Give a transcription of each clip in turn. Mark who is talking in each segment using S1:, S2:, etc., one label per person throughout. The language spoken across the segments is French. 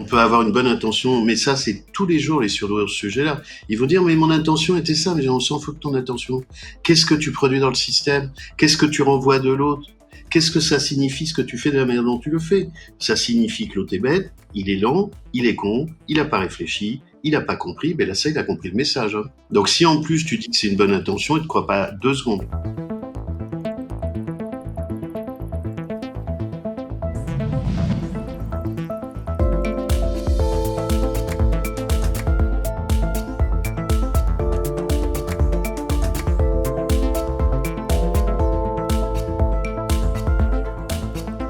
S1: peut avoir une bonne intention, mais ça, c'est tous les jours les surdoués sur ce sujet-là. Ils vont dire, mais mon intention était ça, mais on s'en fout de ton intention. Qu'est-ce que tu produis dans le système? Qu'est-ce que tu renvoies de l'autre? Qu'est-ce que ça signifie ce que tu fais de la manière dont tu le fais? Ça signifie que l'autre est bête, il est lent, il est con, il n'a pas réfléchi, il n'a pas compris, ben là, ça, il a compris le message. Hein. Donc si en plus tu dis que c'est une bonne intention, il ne te croit pas 2 secondes.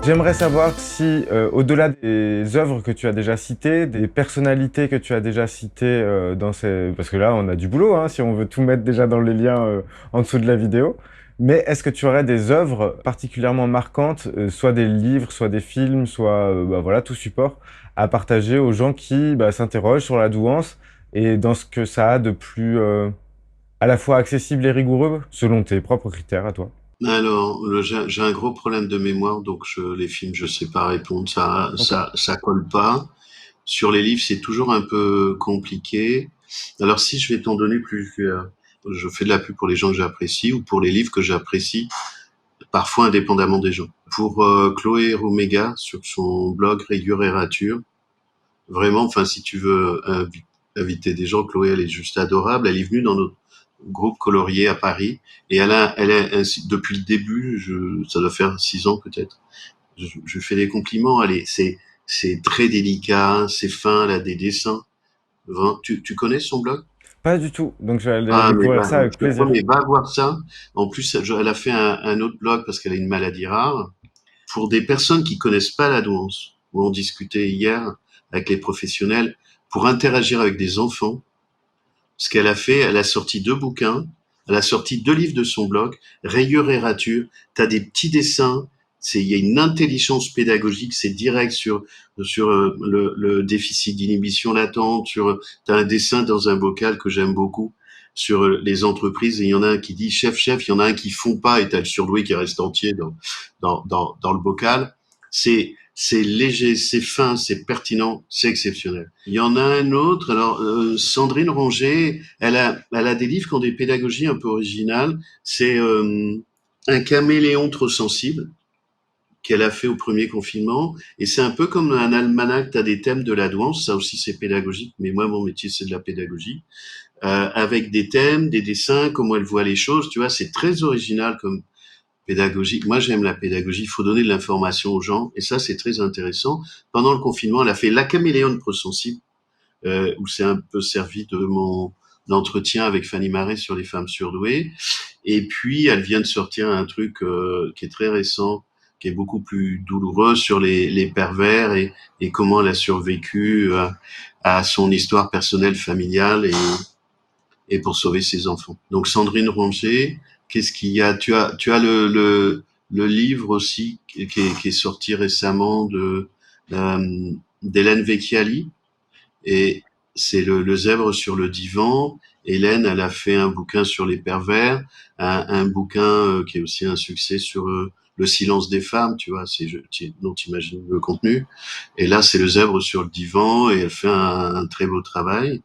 S2: J'aimerais savoir si, au-delà des œuvres que tu as déjà citées, des personnalités que tu as déjà citées dans ces... Parce que là, on a du boulot, hein, si on veut tout mettre déjà dans les liens en dessous de la vidéo. Mais est-ce que tu aurais des œuvres particulièrement marquantes, soit des livres, soit des films, soit bah, voilà, tout support, à partager aux gens qui bah, s'interrogent sur la douance et dans ce que ça a de plus à la fois accessible et rigoureux, selon tes propres critères à toi?
S1: Alors, j'ai un gros problème de mémoire, donc les films, je sais pas répondre,
S2: Ok.
S1: ça colle pas. Sur les livres, c'est toujours un peu compliqué. Alors, si je vais t'en donner plusieurs, je fais de la pub pour les gens que j'apprécie ou pour les livres que j'apprécie, parfois indépendamment des gens. Pour Chloé Romega, sur son blog Rayure et Rature, vraiment, enfin, si tu veux inviter des gens, Chloé, elle est juste adorable. Elle est venue dans notre groupe colorié à Paris et elle est ainsi, depuis le début, ça doit faire 6 ans peut-être. Je fais des compliments. C'est très délicat, c'est fin, elle a des dessins. Tu connais son blog?
S2: Pas du tout, donc je vais aller
S1: Ah, mais
S2: découvrir ça avec
S1: je te
S2: plaisir.
S1: promets, va voir ça. En plus, elle a fait un autre blog parce qu'elle a une maladie rare. Pour des personnes qui connaissent pas la douance, où on discutait hier avec les professionnels, pour interagir avec des enfants, ce qu'elle a fait, elle a sorti 2 bouquins, elle a sorti 2 livres de son blog, Rayure et Rature. T'as des petits dessins, il y a une intelligence pédagogique, c'est direct sur le déficit d'inhibition latente, t'as un dessin dans un bocal que j'aime beaucoup sur les entreprises et il y en a un qui dit chef, il y en a un qui fond pas et t'as le surdoué qui reste entier dans le bocal. C'est léger, c'est fin, c'est pertinent, c'est exceptionnel. Il y en a un autre, alors Sandrine Ronget, elle a des livres qui ont des pédagogies un peu originales. C'est Un caméléon trop sensible qu'elle a fait au premier confinement. Et c'est un peu comme un almanach, tu as des thèmes de la douance, ça aussi c'est pédagogique, mais moi mon métier c'est de la pédagogie. Avec des thèmes, des dessins, comment elle voit les choses, tu vois, c'est très original comme pédagogique. Moi, j'aime la pédagogie. Il faut donner de l'information aux gens. Et ça, c'est très intéressant. Pendant le confinement, elle a fait La caméléone prosensible, où c'est un peu servi de mon entretien avec Fanny Marais sur les femmes surdouées. Et puis, elle vient de sortir un truc qui est très récent, qui est beaucoup plus douloureux sur les pervers et comment elle a survécu à son histoire personnelle, familiale et pour sauver ses enfants. Donc Sandrine Ronget, qu'est-ce qu'il y a? Tu as le livre aussi qui est sorti récemment d'Hélène Vecchiali et c'est le zèbre sur le divan. Hélène, elle a fait un bouquin sur les pervers, un bouquin qui est aussi un succès sur le silence des femmes, tu vois, dont tu imagines le contenu. Et là, c'est le zèbre sur le divan et elle fait un très beau travail.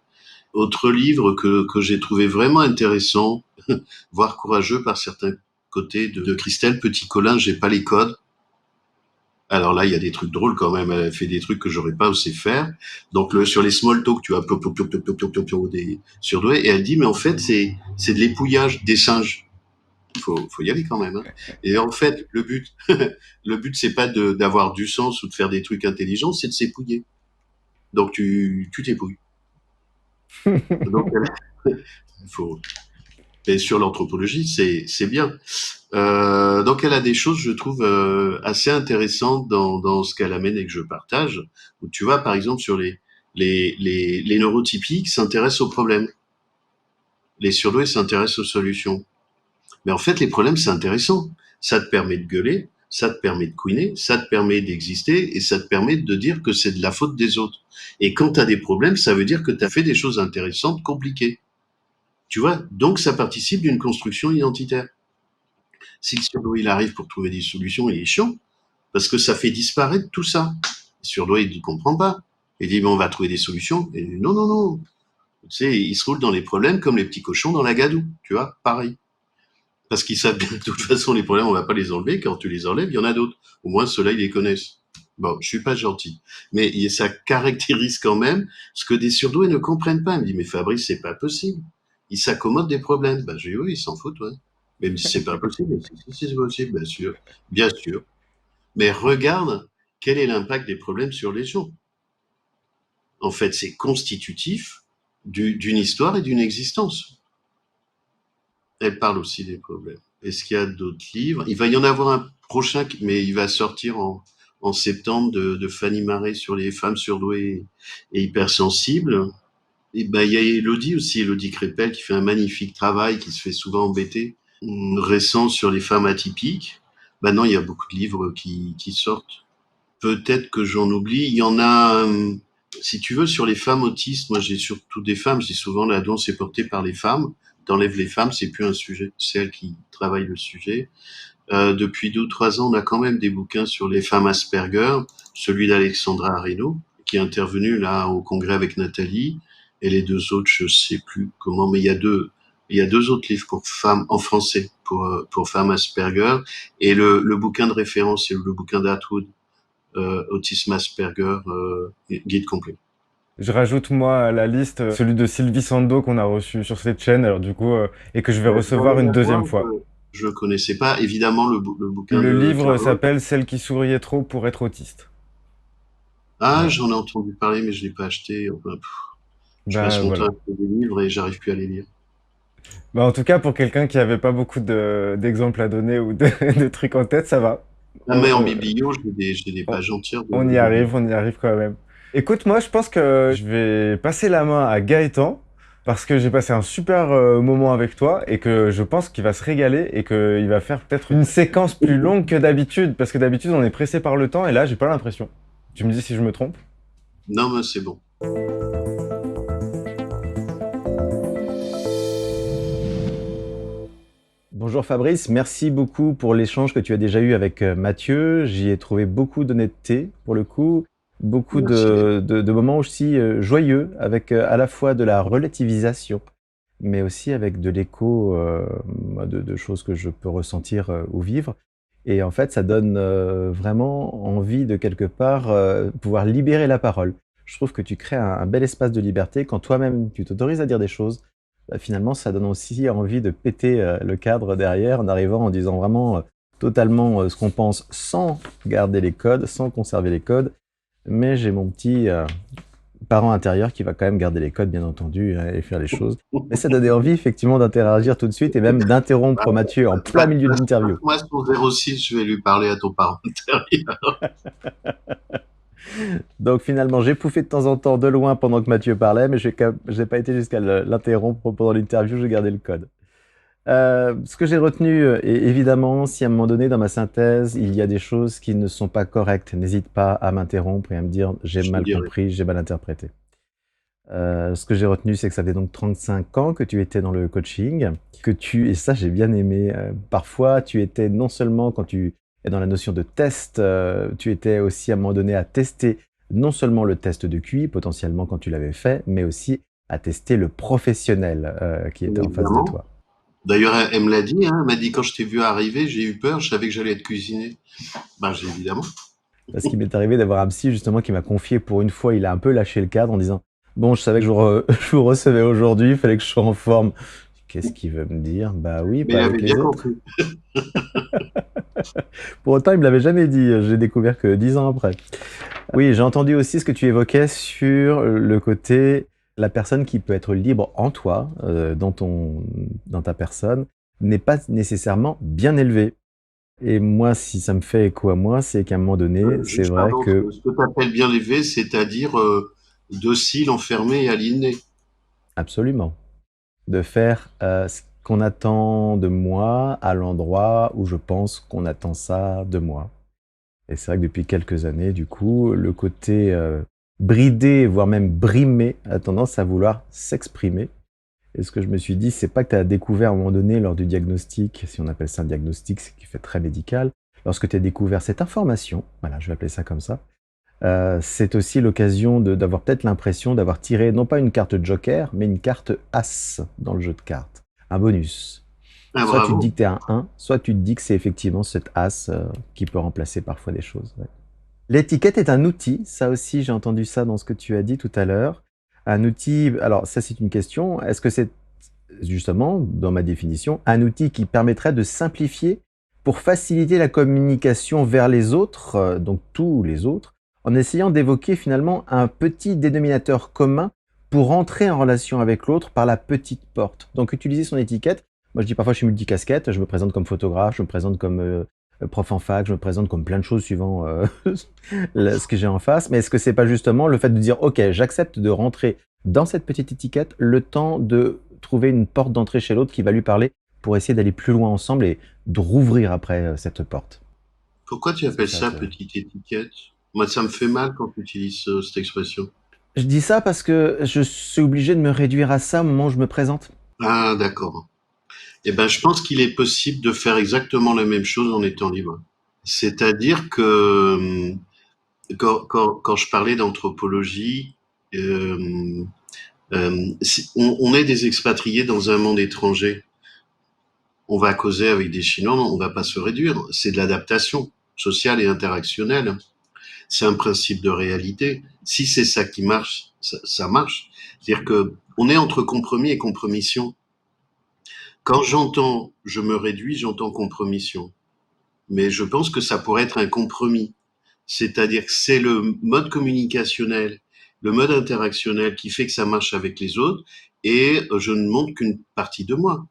S1: Autre livre que j'ai trouvé vraiment intéressant, voire courageux par certains côtés, de Christelle Petit-Colin, J'ai pas les codes. Alors là, il y a des trucs drôles quand même. Elle a fait des trucs que j'aurais pas osé faire. Donc sur les small talk, tu vois, des surdoués. Et elle dit, mais en fait, c'est de l'épouillage des singes. Faut y aller quand même. Hein. Et en fait, le but, c'est pas d'avoir du sens ou de faire des trucs intelligents, c'est de s'épouiller. Donc tu t'épouilles. Donc il faut, et sur l'anthropologie, c'est bien. Donc elle a des choses, je trouve, assez intéressantes dans ce qu'elle amène et que je partage. Où tu vois, par exemple, sur les neurotypiques s'intéressent aux problèmes. Les surdoués s'intéressent aux solutions. Mais en fait, les problèmes, c'est intéressant. Ça te permet de gueuler, ça te permet de couiner, ça te permet d'exister et ça te permet de dire que c'est de la faute des autres. Et quand tu as des problèmes, ça veut dire que tu as fait des choses intéressantes, compliquées. Tu vois, donc ça participe d'une construction identitaire. Si le surdoué il arrive pour trouver des solutions, il est chiant, parce que ça fait disparaître tout ça. Le surdoué il ne comprend pas. Et il dit, mais on va trouver des solutions. Et non, non, non. Tu sais, ils se roulent dans les problèmes comme les petits cochons dans la gadoue, tu vois, pareil. Parce qu'ils savent bien que de toute façon, les problèmes, on va pas les enlever. Quand tu les enlèves, il y en a d'autres. Au moins, ceux-là, ils les connaissent. Bon, je suis pas gentil. Mais ça caractérise quand même ce que des surdoués ne comprennent pas. Il me dit, mais Fabrice, c'est pas possible. Ils s'accommodent des problèmes. Ben, je dis, oui, ils s'en foutent, ouais. Mais il me dit, c'est pas possible. Si, c'est possible, bien sûr. Bien sûr. Mais regarde quel est l'impact des problèmes sur les gens. En fait, c'est constitutif d'une histoire et d'une existence. Elle parle aussi des problèmes. Est-ce qu'il y a d'autres livres? Il va y en avoir un prochain, mais il va sortir en septembre de Fanny Marais sur les femmes surdouées et hypersensibles. Et ben, il y a Elodie aussi, Elodie Crépel, qui fait un magnifique travail, qui se fait souvent embêter, récent sur les femmes atypiques. Maintenant, il y a beaucoup de livres qui sortent. Peut-être que j'en oublie. Il y en a, si tu veux, sur les femmes autistes. Moi, j'ai surtout des femmes. Je dis souvent, la danse est portée par les femmes. T'enlèves les femmes, c'est plus un sujet. C'est elles qui travaillent le sujet. Depuis 2 ou 3 ans, on a quand même des bouquins sur les femmes Asperger. Celui d'Alexandra Areno, qui est intervenu là au congrès avec Nathalie. Et les 2 autres, je sais plus comment, mais il y a 2 autres livres pour femmes en français, pour femmes Asperger. Et le bouquin de référence, c'est le bouquin d'Atwood, Autisme Asperger, guide complet.
S2: Je rajoute moi à la liste celui de Sylvie Sando qu'on a reçu sur cette chaîne, alors du coup, et que je vais recevoir une deuxième fois.
S1: Je connaissais pas, évidemment, le bouquin
S2: Le
S1: de
S2: livre
S1: Carole.
S2: s'appelle Celle qui souriait trop pour être autiste.
S1: Ah,
S2: Voilà.
S1: j'en ai entendu parler, mais je l'ai pas acheté. Enfin, je passe
S2: Ben
S1: mon temps à
S2: voilà.
S1: acheter des livres et j'arrive plus à les lire.
S2: Ben, en tout cas, pour quelqu'un qui avait pas beaucoup d'exemples à donner ou de trucs en tête, ça va.
S1: Ah, mais en biblio, j'ai des
S2: On,
S1: pages entières
S2: on
S1: de livres.
S2: y arrive quand même. Écoute, moi, je pense que je vais passer la main à Gaëtan parce que j'ai passé un super moment avec toi et que je pense qu'il va se régaler et qu'il va faire peut-être une séquence plus longue que d'habitude parce que d'habitude, on est pressé par le temps et là, j'ai pas l'impression. Tu me dis si je me trompe?
S1: Non, mais c'est bon.
S3: Bonjour Fabrice, merci beaucoup pour l'échange que tu as déjà eu avec Mathieu. J'y ai trouvé beaucoup d'honnêteté pour le coup, beaucoup
S1: Merci.
S3: de moments aussi joyeux avec à la fois de la relativisation, mais aussi avec de l'écho de choses que je peux ressentir ou vivre. Et en fait, ça donne vraiment envie de quelque part pouvoir libérer la parole. Je trouve que tu crées un bel espace de liberté quand toi-même tu t'autorises à dire des choses. Bah, finalement, ça donne aussi envie de péter le cadre derrière en arrivant en disant vraiment totalement ce qu'on pense sans garder les codes, sans conserver les codes. Mais j'ai mon petit parent intérieur qui va quand même garder les codes, bien entendu, et faire les choses. Mais ça donnait envie effectivement d'interagir tout de suite et même d'interrompre Mathieu en plein milieu de l'interview.
S1: Moi, son 06, je vais lui parler à ton parent intérieur.
S3: Donc finalement, j'ai pouffé de temps en temps de loin pendant que Mathieu parlait, mais j'ai pas été jusqu'à l'interrompre pendant l'interview, j'ai gardé le code. Ce que j'ai retenu, et évidemment, si à un moment donné dans ma synthèse, il y a des choses qui ne sont pas correctes, n'hésite pas à m'interrompre et à me dire j'ai
S1: Je te
S3: mal
S1: dirai.
S3: compris, j'ai mal interprété. Ce que j'ai retenu, c'est que ça fait donc 35 ans que tu étais dans le coaching, que et ça j'ai bien aimé, parfois tu étais non seulement quand tu es dans la notion de test, tu étais aussi à un moment donné à tester non seulement le test de QI, potentiellement quand tu l'avais fait, mais aussi à tester le professionnel qui était en face de
S1: Évidemment.
S3: toi.
S1: D'ailleurs, elle me l'a dit, hein. Elle m'a dit quand je t'ai vu arriver, j'ai eu peur, je savais que j'allais être cuisiné. Ben, j'ai évidemment.
S3: Parce qu'il m'est arrivé d'avoir un psy justement qui m'a confié pour une fois, il a un peu lâché le cadre en disant bon, je savais que je vous recevais aujourd'hui, il fallait que je sois en forme. Qu'est-ce qu'il veut me dire? Bah oui,
S1: Mais
S3: pas
S1: il
S3: avec
S1: avait
S3: les
S1: bien
S3: autres.
S1: compris.
S3: Pour autant, il me l'avait jamais dit, j'ai découvert que 10 ans après. Oui, j'ai entendu aussi ce que tu évoquais sur le côté, la personne qui peut être libre en toi, dans ta personne, n'est pas nécessairement bien élevée. Et moi, si ça me fait écho à moi, c'est qu'à un moment donné, c'est
S1: Juste
S3: vrai
S1: pardon,
S3: que,
S1: ce que tu appelles bien élevé, c'est-à-dire docile, enfermé et aliéné.
S3: absolument, de faire ce qu'on attend de moi à l'endroit où je pense qu'on attend ça de moi. Et c'est vrai que depuis quelques années, du coup, le côté bridé, voire même brimé, a tendance à vouloir s'exprimer. Et ce que je me suis dit, c'est pas que tu as découvert à un moment donné lors du diagnostic, si on appelle ça un diagnostic, ce qui fait très médical, lorsque tu as découvert cette information, voilà, je vais appeler ça comme ça, c'est aussi l'occasion d'avoir peut-être l'impression d'avoir tiré non pas une carte joker, mais une carte as dans le jeu de cartes, un bonus.
S1: Ah,
S3: Soit tu te dis
S1: bravo.
S3: que tu es un 1, soit tu te dis que c'est effectivement cet as qui peut remplacer parfois des choses. Ouais. L'étiquette est un outil, ça aussi j'ai entendu ça dans ce que tu as dit tout à l'heure. Un outil, alors ça c'est une question, est-ce que c'est justement, dans ma définition, un outil qui permettrait de simplifier pour faciliter la communication vers les autres, donc tous les autres, en essayant d'évoquer finalement un petit dénominateur commun pour entrer en relation avec l'autre par la petite porte. Donc utiliser son étiquette, moi je dis parfois je suis multicasquette, je me présente comme photographe, je me présente comme prof en fac, je me présente comme plein de choses suivant ce que j'ai en face, mais est-ce que c'est pas justement le fait de dire ok, j'accepte de rentrer dans cette petite étiquette le temps de trouver une porte d'entrée chez l'autre qui va lui parler pour essayer d'aller plus loin ensemble et de rouvrir après cette porte.
S1: Pourquoi tu
S3: Est-ce que
S1: appelles
S3: ça
S1: ça
S3: te...
S1: petite étiquette? Moi, ça me fait mal quand tu utilises cette expression.
S3: Je dis ça parce que je suis obligé de me réduire à ça au moment où je me présente.
S1: Ah, d'accord. Eh ben, je pense qu'il est possible de faire exactement la même chose en étant libre. C'est-à-dire que quand je parlais d'anthropologie, si on est des expatriés dans un monde étranger. On va causer avec des Chinois, on va pas se réduire. C'est de l'adaptation sociale et interactionnelle. C'est un principe de réalité. Si c'est ça qui marche, ça marche. C'est-à-dire que on est entre compromis et compromission. Quand j'entends je me réduis, j'entends compromission. Mais je pense que ça pourrait être un compromis. C'est-à-dire que c'est le mode communicationnel, le mode interactionnel qui fait que ça marche avec les autres et je ne montre qu'une partie de moi.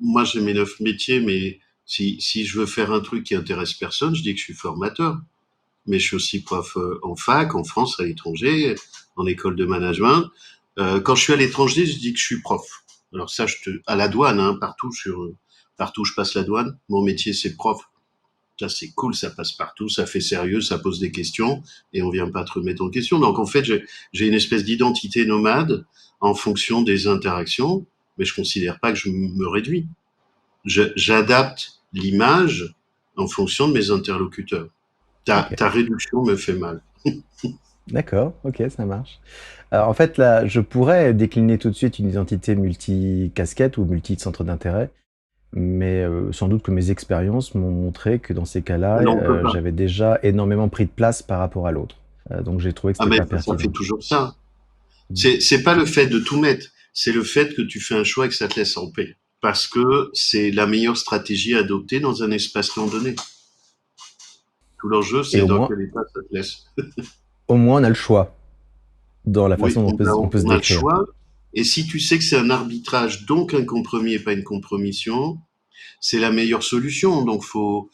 S1: Moi, j'ai mes 9 métiers, mais si je veux faire un truc qui intéresse personne, je dis que je suis formateur. Mais je suis aussi prof en fac, en France, à l'étranger, en école de management. Quand je suis à l'étranger, je dis que je suis prof. Alors ça, à la douane, hein, partout où je passe la douane, mon métier c'est prof. Ça c'est cool, ça passe partout, ça fait sérieux, ça pose des questions et on vient pas te remettre en question. Donc en fait, j'ai une espèce d'identité nomade en fonction des interactions, mais je considère pas que je me réduis. J'adapte l'image en fonction de mes interlocuteurs.
S3: Ok,
S1: Ta réduction me fait mal.
S3: d'accord, ok, ça marche. Alors, en fait, là, je pourrais décliner tout de suite une identité multi-casquette ou multi-centre d'intérêt, mais sans doute que mes expériences m'ont montré que dans ces cas-là,
S1: Non, on peut pas.
S3: j'avais déjà énormément pris de place par rapport à l'autre. Donc j'ai trouvé que
S1: Ah
S3: c'était
S1: mais
S3: pas
S1: ça fait
S3: pertinent.
S1: toujours ça.
S3: Mm.
S1: C'est pas le fait de tout mettre, c'est le fait que tu fais un choix et que ça te laisse en paix. Parce que c'est la meilleure stratégie à adopter dans un espace-temps donné. Tout l'enjeu,
S3: Et
S1: c'est dans quel état ça te laisse.
S3: au moins, on a le choix dans la
S1: Oui,
S3: façon dont on peut se
S1: on a le
S3: décrire.
S1: choix. Et si tu sais que c'est un arbitrage, donc un compromis et pas une compromission, c'est la meilleure solution. Donc, faut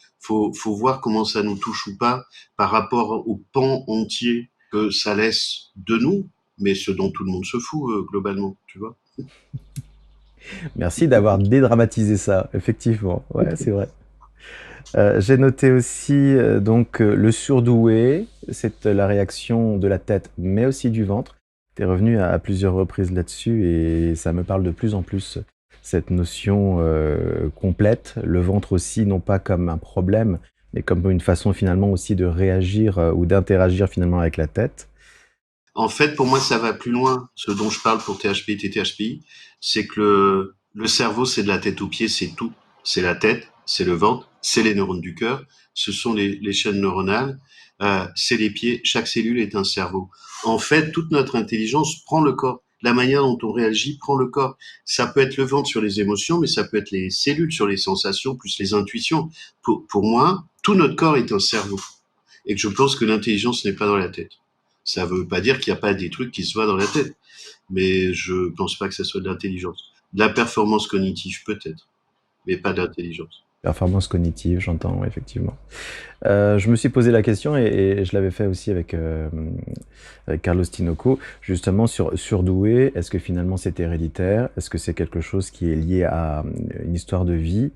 S1: voir comment ça nous touche ou pas par rapport au pan entier que ça laisse de nous, mais ce dont tout le monde se fout, globalement, tu vois.
S3: Merci d'avoir dédramatisé ça, effectivement. Ouais, c'est vrai. J'ai noté aussi donc le surdoué, c'est la réaction de la tête, mais aussi du ventre. Tu es revenu à plusieurs reprises là-dessus et ça me parle de plus en plus, cette notion complète. Le ventre aussi, non pas comme un problème, mais comme une façon finalement aussi de réagir ou d'interagir finalement avec la tête.
S1: En fait, pour moi, ça va plus loin. Ce dont je parle pour THP et TTHPI, c'est que le cerveau, c'est de la tête aux pieds, c'est tout. C'est la tête, c'est le ventre, c'est les neurones du cœur, ce sont les chaînes neuronales, c'est les pieds. Chaque cellule est un cerveau. En fait, toute notre intelligence prend le corps. La manière dont on réagit prend le corps. Ça peut être le ventre sur les émotions, mais ça peut être les cellules sur les sensations, plus les intuitions. Pour moi, tout notre corps est un cerveau. Et que je pense que l'intelligence n'est pas dans la tête. Ça veut pas dire qu'il n'y a pas des trucs qui se voient dans la tête, mais je pense pas que ça soit de l'intelligence. De la performance cognitive peut-être, mais pas d'intelligence.
S3: Performance cognitive, j'entends, ouais, effectivement. Je me suis posé la question et je l'avais fait aussi avec Carlos Tinoco, justement sur surdoué. Est-ce que finalement c'est héréditaire? Est-ce que c'est quelque chose qui est lié à une histoire de vie?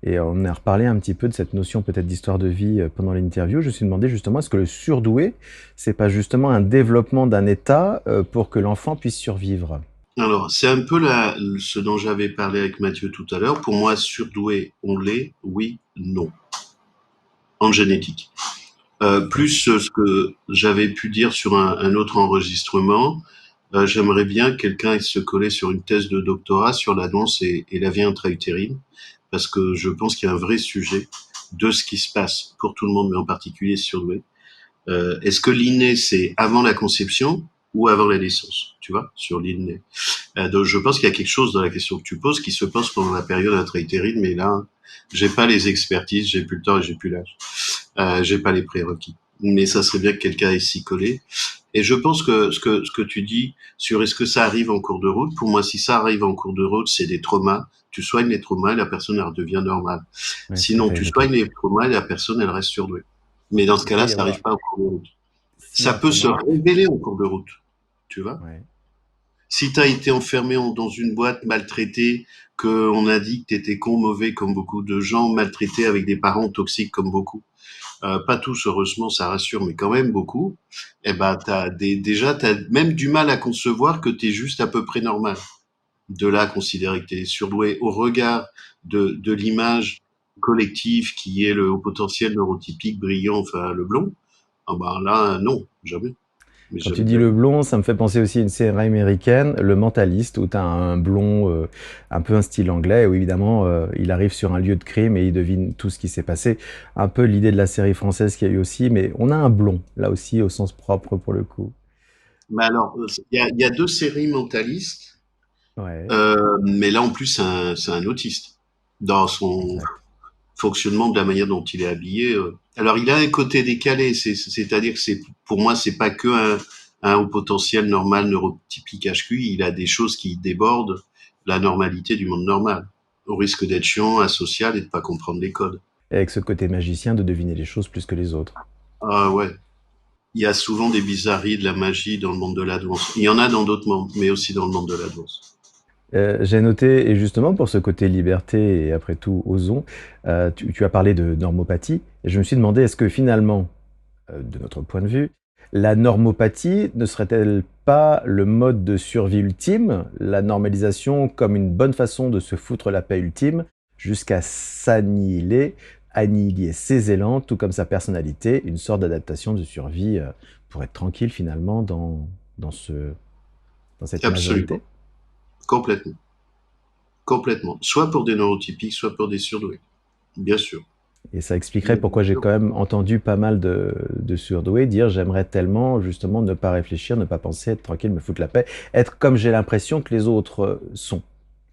S3: Et on a reparlé un petit peu de cette notion peut-être d'histoire de vie pendant l'interview. Je me suis demandé justement, est-ce que le surdoué, c'est pas justement un développement d'un état pour que l'enfant puisse survivre?
S1: Alors, c'est un peu ce dont j'avais parlé avec Mathieu tout à l'heure. Pour moi, surdoué, on l'est, oui, non, en génétique. Plus ce que j'avais pu dire sur un autre enregistrement, j'aimerais bien que quelqu'un aille se coller sur une thèse de doctorat sur la danse et la vie intra-utérine, parce que je pense qu'il y a un vrai sujet de ce qui se passe pour tout le monde, mais en particulier surdoué. Est-ce que l'inné, c'est avant la conception ou avant la naissance, tu vois, sur l'inné. Donc je pense qu'il y a quelque chose dans la question que tu poses qui se pose pendant la période intra-utérine, mais là, j'ai pas les expertises, j'ai plus le temps et j'ai plus l'âge. J'ai pas les prérequis. Mais ça serait bien que quelqu'un aille s'y coller. Et je pense que ce que tu dis sur est-ce que ça arrive en cours de route, pour moi, si ça arrive en cours de route, c'est des traumas. Tu soignes les traumas et la personne, elle redevient normale.
S3: Ouais, tout à
S1: Sinon,
S3: fait,
S1: tu
S3: d'accord.
S1: soignes les traumas et la personne, elle reste surdouée. Mais dans ce
S3: Il peut
S1: cas-là,
S3: y
S1: ça
S3: avoir,
S1: arrive pas en cours de route.
S3: s'il y
S1: Ça
S3: a un
S1: peut se
S3: trauma,
S1: révéler en cours de route, tu vois.
S3: ouais.
S1: Si tu as été enfermé dans une boîte maltraité, qu'on a dit que tu étais con, mauvais comme beaucoup de gens, maltraité avec des parents toxiques comme beaucoup, pas tous heureusement, ça rassure, mais quand même beaucoup, eh ben déjà t'as même du mal à concevoir que t'es juste à peu près normal. De là à considérer que t'es surdoué au regard de l'image collective qui est le haut potentiel neurotypique brillant, enfin le blond, ah ben là non, jamais, mais
S3: Quand tu
S1: jamais de
S3: dis
S1: la
S3: le
S1: vie.
S3: blond, ça me fait penser aussi à une série américaine, Le Mentaliste, où tu as un blond un peu un style anglais, où évidemment il arrive sur un lieu de crime et il devine tout ce qui s'est passé. Un peu l'idée de la série française qu'il y a eu aussi, mais on a un blond, là aussi, au sens propre pour le coup.
S1: Mais alors, il y a deux séries mentalistes,
S3: Ouais,
S1: mais là en plus c'est un autiste dans son
S3: exact.
S1: fonctionnement, de la manière dont il est habillé. Alors, il a un côté décalé, c'est-à-dire que pour moi, c'est pas que un haut potentiel normal neurotypique HQ, il a des choses qui débordent la normalité du monde normal, au risque d'être chiant, asocial et de pas comprendre les codes.
S3: Et avec ce côté magicien de deviner les choses plus que les autres.
S1: Ah ouais, il y a souvent des bizarreries, de la magie dans le monde de la danse. Il y en a dans d'autres mondes, mais aussi dans le monde de la danse.
S3: J'ai noté, et justement pour ce côté liberté, et après tout, osons, tu as parlé de normopathie, et je me suis demandé, est-ce que finalement, de notre point de vue, la normopathie ne serait-elle pas le mode de survie ultime, la normalisation comme une bonne façon de se foutre la paix ultime, jusqu'à s'annihiler, annihiler ses élans, tout comme sa personnalité, une sorte d'adaptation de survie pour être tranquille finalement dans, ce, dans cette
S1: Absolument,
S3: majorité?
S1: complètement, complètement. Soit pour des neurotypiques, soit pour des surdoués, bien sûr.
S3: Et ça expliquerait
S1: Bien
S3: pourquoi j'ai
S1: sûr.
S3: quand même entendu pas mal de surdoués dire j'aimerais tellement justement ne pas réfléchir, ne pas penser, être tranquille, me foutre la paix, être comme j'ai l'impression que les autres sont,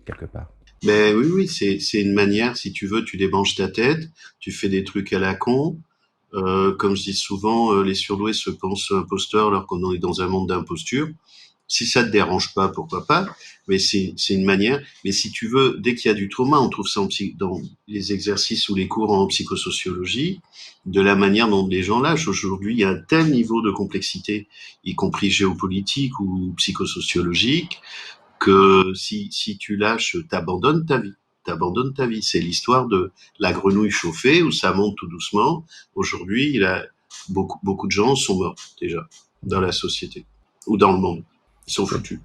S3: quelque part.
S1: Mais oui, oui, c'est une manière, si tu veux, tu débranches ta tête, tu fais des trucs à la con. Comme je dis souvent, les surdoués se pensent imposteurs alors qu'on est dans un monde d'imposture. Si ça te dérange pas, pourquoi pas, mais c'est une manière. Mais si tu veux, dès qu'il y a du trauma, on trouve ça dans les exercices ou les cours en psychosociologie, de la manière dont les gens lâchent. Aujourd'hui, il y a un tel niveau de complexité, y compris géopolitique ou psychosociologique, que si tu lâches, t'abandonnes ta vie. T'abandonnes ta vie. C'est l'histoire de la grenouille chauffée où ça monte tout doucement. Aujourd'hui, beaucoup de gens sont morts déjà dans la société ou dans le monde. Ils sont
S3: Cette,
S1: foutus.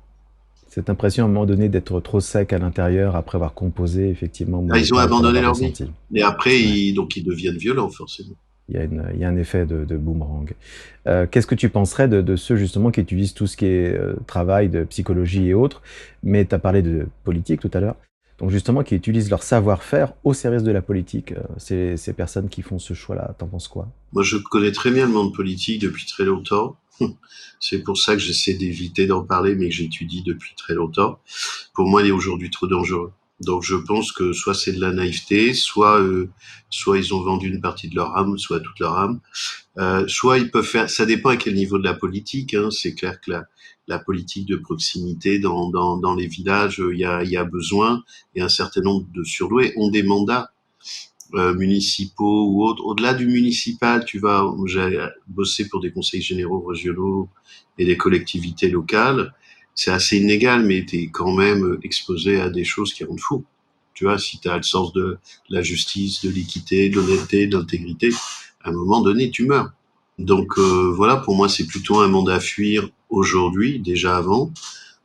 S3: cette impression à un moment donné d'être trop sec à l'intérieur après avoir composé, effectivement, moi
S1: Ah,
S3: je
S1: ils ont
S3: parle pour
S1: abandonné
S3: l'avoir
S1: leur vie.
S3: ressenti.
S1: Et après,
S3: Ouais.
S1: donc ils deviennent violents, forcément.
S3: Il y a un effet de boomerang. Qu'est-ce que tu penserais de ceux justement qui utilisent tout ce qui est travail de psychologie et autres, mais tu as parlé de politique tout à l'heure, donc justement qui utilisent leur savoir-faire au service de la politique, ces personnes qui font ce choix-là, t'en penses quoi?
S1: Moi, je connais très bien le monde politique depuis très longtemps. C'est pour ça que j'essaie d'éviter d'en parler, mais que j'étudie depuis très longtemps. Pour moi, il est aujourd'hui trop dangereux. Donc, je pense que soit c'est de la naïveté, soit ils ont vendu une partie de leur âme, soit toute leur âme. Soit ils peuvent faire. Ça dépend à quel niveau de la politique. Hein. C'est clair que la politique de proximité dans les villages, il y a besoin. Et un certain nombre de surdoués ont des mandats municipaux ou autres. Au-delà du municipal, j'ai bossé pour des conseils généraux régionaux et des collectivités locales. C'est assez inégal, mais tu es quand même exposé à des choses qui rendent fou. Tu vois, si tu as le sens de la justice, de l'équité, de l'honnêteté, de l'intégrité, à un moment donné, tu meurs. Donc voilà, pour moi, c'est plutôt un monde à fuir aujourd'hui, déjà avant,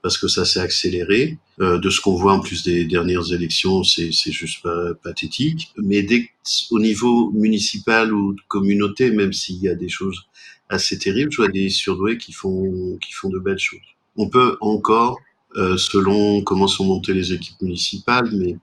S1: parce que ça s'est accéléré. De ce qu'on voit en plus des dernières élections, c'est juste pathétique. Mais au niveau municipal ou de communauté, même s'il y a des choses assez terribles, je vois des surdoués qui font de belles choses. On peut encore, selon comment sont montées les équipes municipales, mais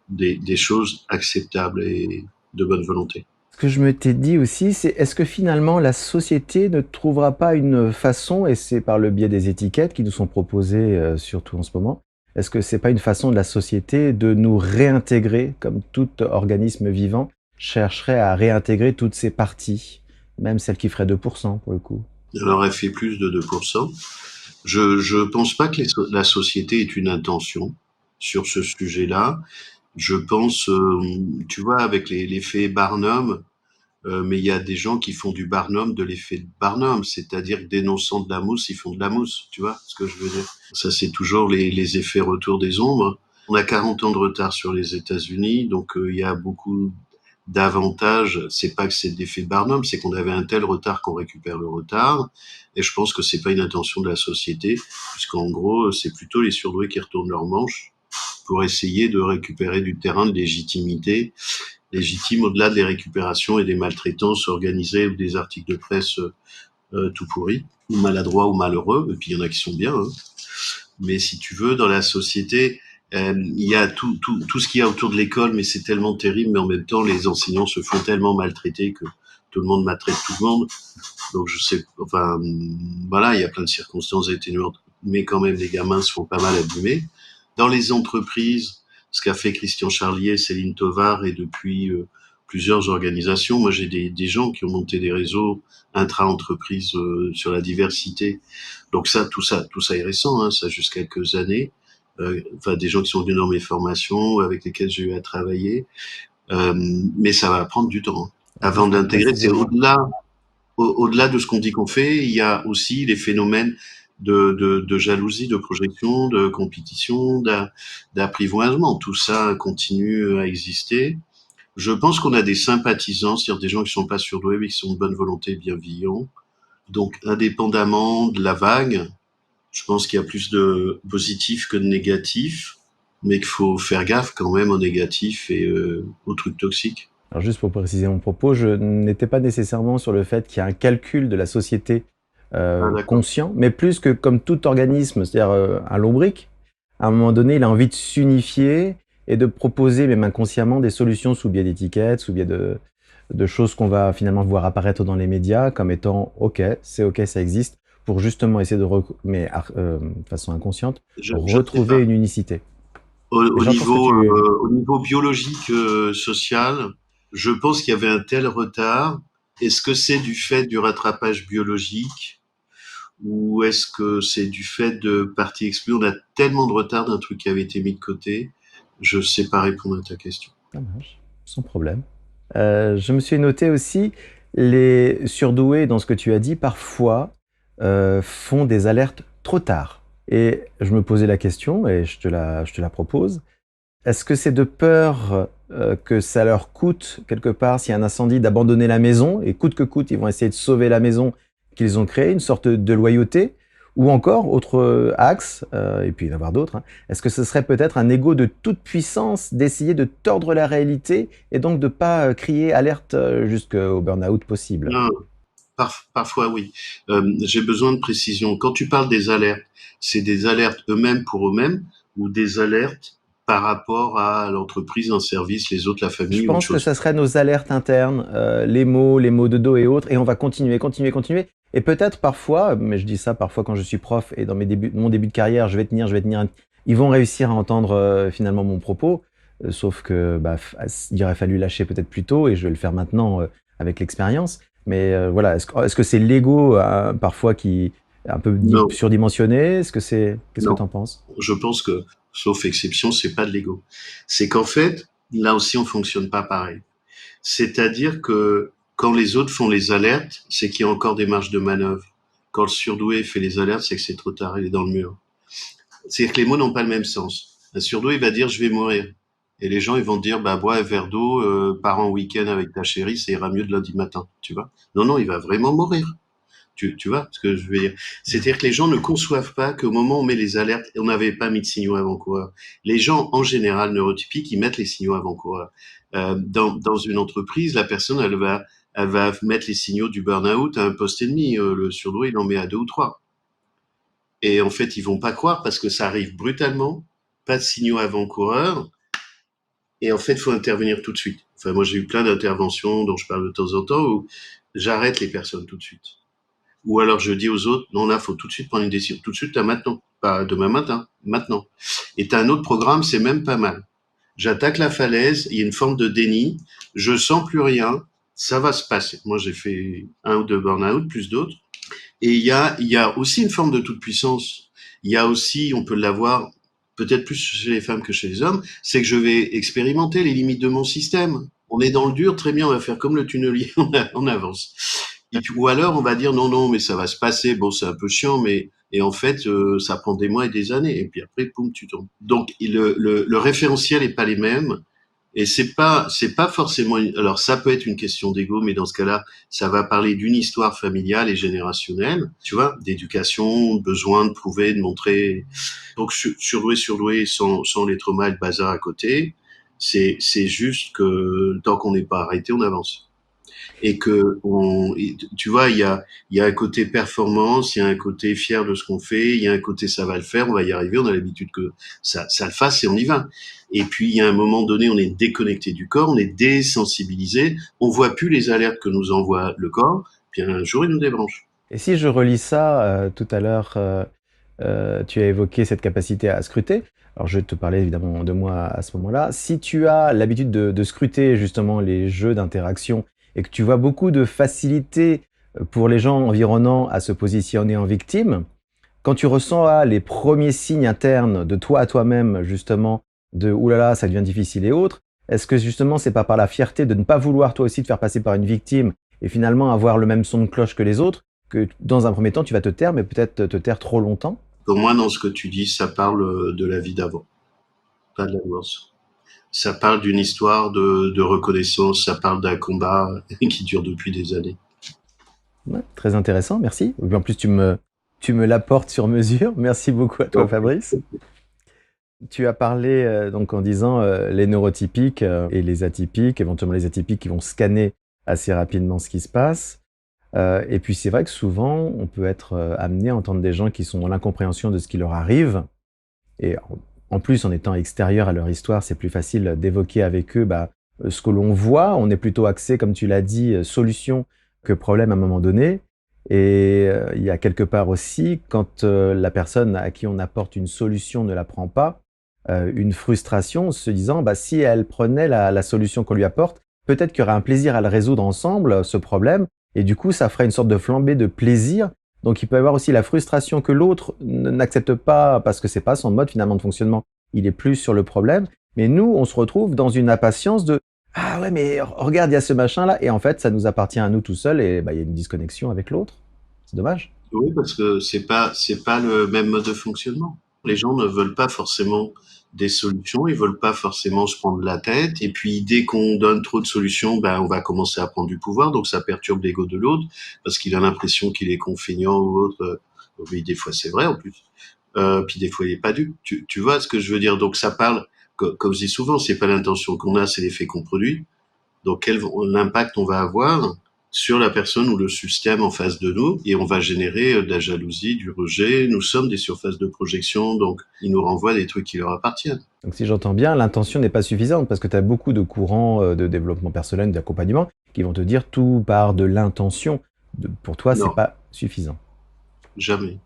S1: des choses acceptables et de bonne volonté.
S3: Ce que je m'étais dit aussi, c'est est-ce que finalement la société ne trouvera pas une façon, et c'est par le biais des étiquettes qui nous sont proposées, surtout en ce moment, est-ce que c'est pas une façon de la société de nous réintégrer, comme tout organisme vivant chercherait à réintégrer toutes ses parties, même celles qui feraient 2% pour le coup?
S1: Alors, elle fait plus de 2%. Je pense pas que la société ait une intention sur ce sujet-là. Je pense, tu vois, avec l'effet Barnum, mais il y a des gens qui font du Barnum de l'effet de Barnum, c'est-à-dire que dénonçant de la mousse, ils font de la mousse, tu vois ce que je veux dire? Ça, c'est toujours les effets retour des ombres. On a 40 ans de retard sur les États-Unis, donc il y a beaucoup d'avantages. C'est pas que c'est l'effet de Barnum, c'est qu'on avait un tel retard qu'on récupère le retard. Et je pense que c'est pas une intention de la société, puisqu'en gros, c'est plutôt les surdoués qui retournent leur manche pour essayer de récupérer du terrain de légitimité, légitime au-delà des récupérations et des maltraitances organisées ou des articles de presse tout pourris, ou maladroits ou malheureux, et puis il y en a qui sont bien. Hein. Mais si tu veux, dans la société, il y a tout ce qu'il y a autour de l'école, mais c'est tellement terrible, mais en même temps, les enseignants se font tellement maltraiter que tout le monde maltraite tout le monde. Donc je sais, enfin, voilà, il y a plein de circonstances atténuantes, mais quand même, les gamins se font pas mal abîmer. Dans les entreprises, ce qu'a fait Christian Charlier, Céline Tovar et depuis plusieurs organisations, moi j'ai des gens qui ont monté des réseaux intra-entreprises sur la diversité. Donc tout ça est récent, hein, ça a juste quelques années. Enfin, des gens qui sont venus dans mes formations, avec lesquels j'ai eu à travailler. Mais ça va prendre du temps. Hein. Avant d'intégrer, c'est au-delà de ce qu'on dit qu'on fait, il y a aussi les phénomènes de jalousie, de projection, de compétition, d'apprivoisement. Tout ça continue à exister. Je pense qu'on a des sympathisants, c'est-à-dire des gens qui sont pas surdoués, mais qui sont de bonne volonté, bienveillants. Donc, indépendamment de la vague, je pense qu'il y a plus de positifs que de négatifs, mais qu'il faut faire gaffe quand même aux négatifs et aux trucs toxiques.
S3: Alors juste pour préciser mon propos, je n'étais pas nécessairement sur le fait qu'il y a un calcul de la société
S1: Ah, d'accord.
S3: conscient, mais plus que comme tout organisme, c'est-à-dire un lombric, à un moment donné, il a envie de s'unifier et de proposer, même inconsciemment, des solutions sous biais d'étiquettes, sous biais de choses qu'on va finalement voir apparaître dans les médias comme étant OK, c'est OK, ça existe, pour justement essayer de façon inconsciente,
S1: Je ne sais pas.
S3: retrouver une unicité.
S1: Au
S3: J'entends ce que
S1: niveau,
S3: tu...
S1: au niveau biologique, social, je pense qu'il y avait un tel retard. Est-ce que c'est du fait du rattrapage biologique ou est-ce que c'est du fait de parties exclues? On a tellement de retard d'un truc qui avait été mis de côté. Je sais pas répondre à ta question.
S3: Ça marche, sans problème. Je me suis noté aussi, les surdoués, dans ce que tu as dit, parfois font des alertes trop tard. Et je me posais la question, et je te la propose. Est-ce que c'est de peur que ça leur coûte, quelque part, s'il y a un incendie, d'abandonner la maison, et coûte que coûte, ils vont essayer de sauver la maison qu'ils ont créée, une sorte de loyauté? Ou encore, autre axe, et puis il y en avoir d'autres, hein, est-ce que ce serait peut-être un ego de toute puissance d'essayer de tordre la réalité et donc de pas crier alerte jusqu'au burn-out possible?
S1: Non, parfois oui. J'ai besoin de précision. Quand tu parles des alertes, c'est des alertes eux-mêmes pour eux-mêmes ou des alertes par rapport à l'entreprise, un service, les autres, la
S3: Je
S1: famille, autre
S3: pense que
S1: chose.
S3: ça serait nos alertes internes, les mots de dos et autres, et on va continuer, continuer, continuer. Et peut-être parfois, mais je dis ça parfois quand je suis prof et dans mon début de carrière, je vais tenir, ils vont réussir à entendre finalement mon propos, sauf que bah, il aurait fallu lâcher peut-être plus tôt, et je vais le faire maintenant avec l'expérience. Mais voilà, est-ce que c'est l'ego parfois qui est un peu
S1: Non,
S3: surdimensionné? Qu'est-ce que
S1: non.
S3: tu en penses?
S1: Je pense que, sauf exception, c'est pas de l'ego. C'est qu'en fait, là aussi, on fonctionne pas pareil. C'est-à-dire que quand les autres font les alertes, c'est qu'il y a encore des marges de manœuvre. Quand le surdoué fait les alertes, c'est que c'est trop tard, il est dans le mur. C'est-à-dire que les mots n'ont pas le même sens. Un surdoué, il va dire je vais mourir. Et les gens, ils vont dire bah bois un verre d'eau, pars en week-end avec ta chérie, ça ira mieux de lundi matin, tu vois. Non, non, il va vraiment mourir. Tu vois ce que je veux dire? C'est-à-dire que les gens ne conçoivent pas qu'au moment où on met les alertes, on n'avait pas mis de signaux avant-coureurs. Les gens, en général, neurotypiques, ils mettent les signaux avant-coureurs. Dans une entreprise, la personne, elle va mettre les signaux du burn-out à un poste et demi. Le surdoué, il en met à 2 ou 3. Et en fait, ils vont pas croire parce que ça arrive brutalement, pas de signaux avant-coureurs. Et en fait, il faut intervenir tout de suite. Enfin, moi, j'ai eu plein d'interventions dont je parle de temps en temps où j'arrête les personnes tout de suite. Ou alors je dis aux autres, non, là, faut tout de suite prendre une décision. Tout de suite, là, maintenant. Pas demain matin, maintenant. Et t'as un autre programme, c'est même pas mal. J'attaque la falaise, il y a une forme de déni, je sens plus rien, ça va se passer. Moi, j'ai fait 1 ou 2 burn-out, plus d'autres. Et il y a aussi une forme de toute puissance. Il y a aussi, on peut l'avoir peut-être plus chez les femmes que chez les hommes, c'est que je vais expérimenter les limites de mon système. On est dans le dur, très bien, on va faire comme le tunnelier, on avance. Et puis, ou alors on va dire non, non, mais ça va se passer, bon, c'est un peu chiant, mais et en fait, ça prend des mois et des années, et puis après, poum, tu tombes. Donc le référentiel est pas les mêmes, et c'est pas forcément. Alors ça peut être une question d'ego, mais dans ce cas-là, ça va parler d'une histoire familiale et générationnelle, tu vois, d'éducation, besoin de prouver, de montrer. Donc surdoué sans les traumas et le bazar à côté, c'est juste que tant qu'on n'est pas arrêté, on avance. Et que tu vois, il y a un côté performance, il y a un côté fier de ce qu'on fait, il y a un côté ça va le faire, on va y arriver, on a l'habitude que ça le fasse et on y va. Et puis il y a un moment donné, on est déconnecté du corps, on est désensibilisé, on voit plus les alertes que nous envoie le corps, puis un jour il nous débranche.
S3: Et si je relis ça, tout à l'heure, tu as évoqué cette capacité à scruter. Alors, je vais te parler évidemment de moi à ce moment-là. Si tu as l'habitude de scruter justement les jeux d'interaction et que tu vois beaucoup de facilité pour les gens environnants à se positionner en victime, quand tu ressens les premiers signes internes de toi à toi-même, justement, de « Ouh là là, ça devient difficile » et autres, est-ce que justement c'est pas par la fierté de ne pas vouloir toi aussi te faire passer par une victime et finalement avoir le même son de cloche que les autres, que dans un premier temps tu vas te taire, mais peut-être te taire trop longtemps?
S1: Pour moi, dans ce que tu dis, ça parle de la vie d'avant, pas de la divorce. Ça parle d'une histoire de reconnaissance, ça parle d'un combat qui dure depuis des années.
S3: Ouais, très intéressant, merci. En plus, tu me l'apportes sur mesure. Merci beaucoup à toi, Fabrice. Tu as parlé donc en disant les neurotypiques et les atypiques, éventuellement les atypiques qui vont scanner assez rapidement ce qui se passe. Et puis c'est vrai que souvent, on peut être amené à entendre des gens qui sont dans l'incompréhension de ce qui leur arrive. Et en plus, en étant extérieur à leur histoire, c'est plus facile d'évoquer avec eux ce que l'on voit. On est plutôt axé, comme tu l'as dit, solution que problème à un moment donné. Et il y a quelque part aussi, quand la personne à qui on apporte une solution ne la prend pas, une frustration se disant si elle prenait la solution qu'on lui apporte, peut-être qu'il y aurait un plaisir à le résoudre ensemble, ce problème, et du coup ça ferait une sorte de flambée de plaisir. Donc il peut y avoir aussi la frustration que l'autre n'accepte pas parce que c'est pas son mode finalement de fonctionnement, il est plus sur le problème, mais nous on se retrouve dans une impatience de ah ouais mais regarde il y a ce machin là, et en fait ça nous appartient à nous tout seuls et il y a une disconnexion avec l'autre, c'est dommage.
S1: Oui, parce que c'est pas le même mode de fonctionnement. Les gens ne veulent pas forcément des solutions, ils veulent pas forcément se prendre la tête. Et puis dès qu'on donne trop de solutions, on va commencer à prendre du pouvoir, donc ça perturbe l'ego de l'autre parce qu'il a l'impression qu'il est confeignant ou autre. Oui, des fois c'est vrai en plus. Puis des fois il est pas dû. Tu vois ce que je veux dire? Donc ça parle, comme je dis souvent, c'est pas l'intention qu'on a, c'est l'effet qu'on produit. Donc quel l'impact on va avoir sur la personne ou le système en face de nous, et on va générer de la jalousie, du rejet. Nous sommes des surfaces de projection, donc ils nous renvoient des trucs qui leur appartiennent.
S3: Donc si j'entends bien, l'intention n'est pas suffisante parce que tu as beaucoup de courants de développement personnel, d'accompagnement qui vont te dire tout part de l'intention. Pour toi, c'est
S1: Non,
S3: pas suffisant.
S1: jamais.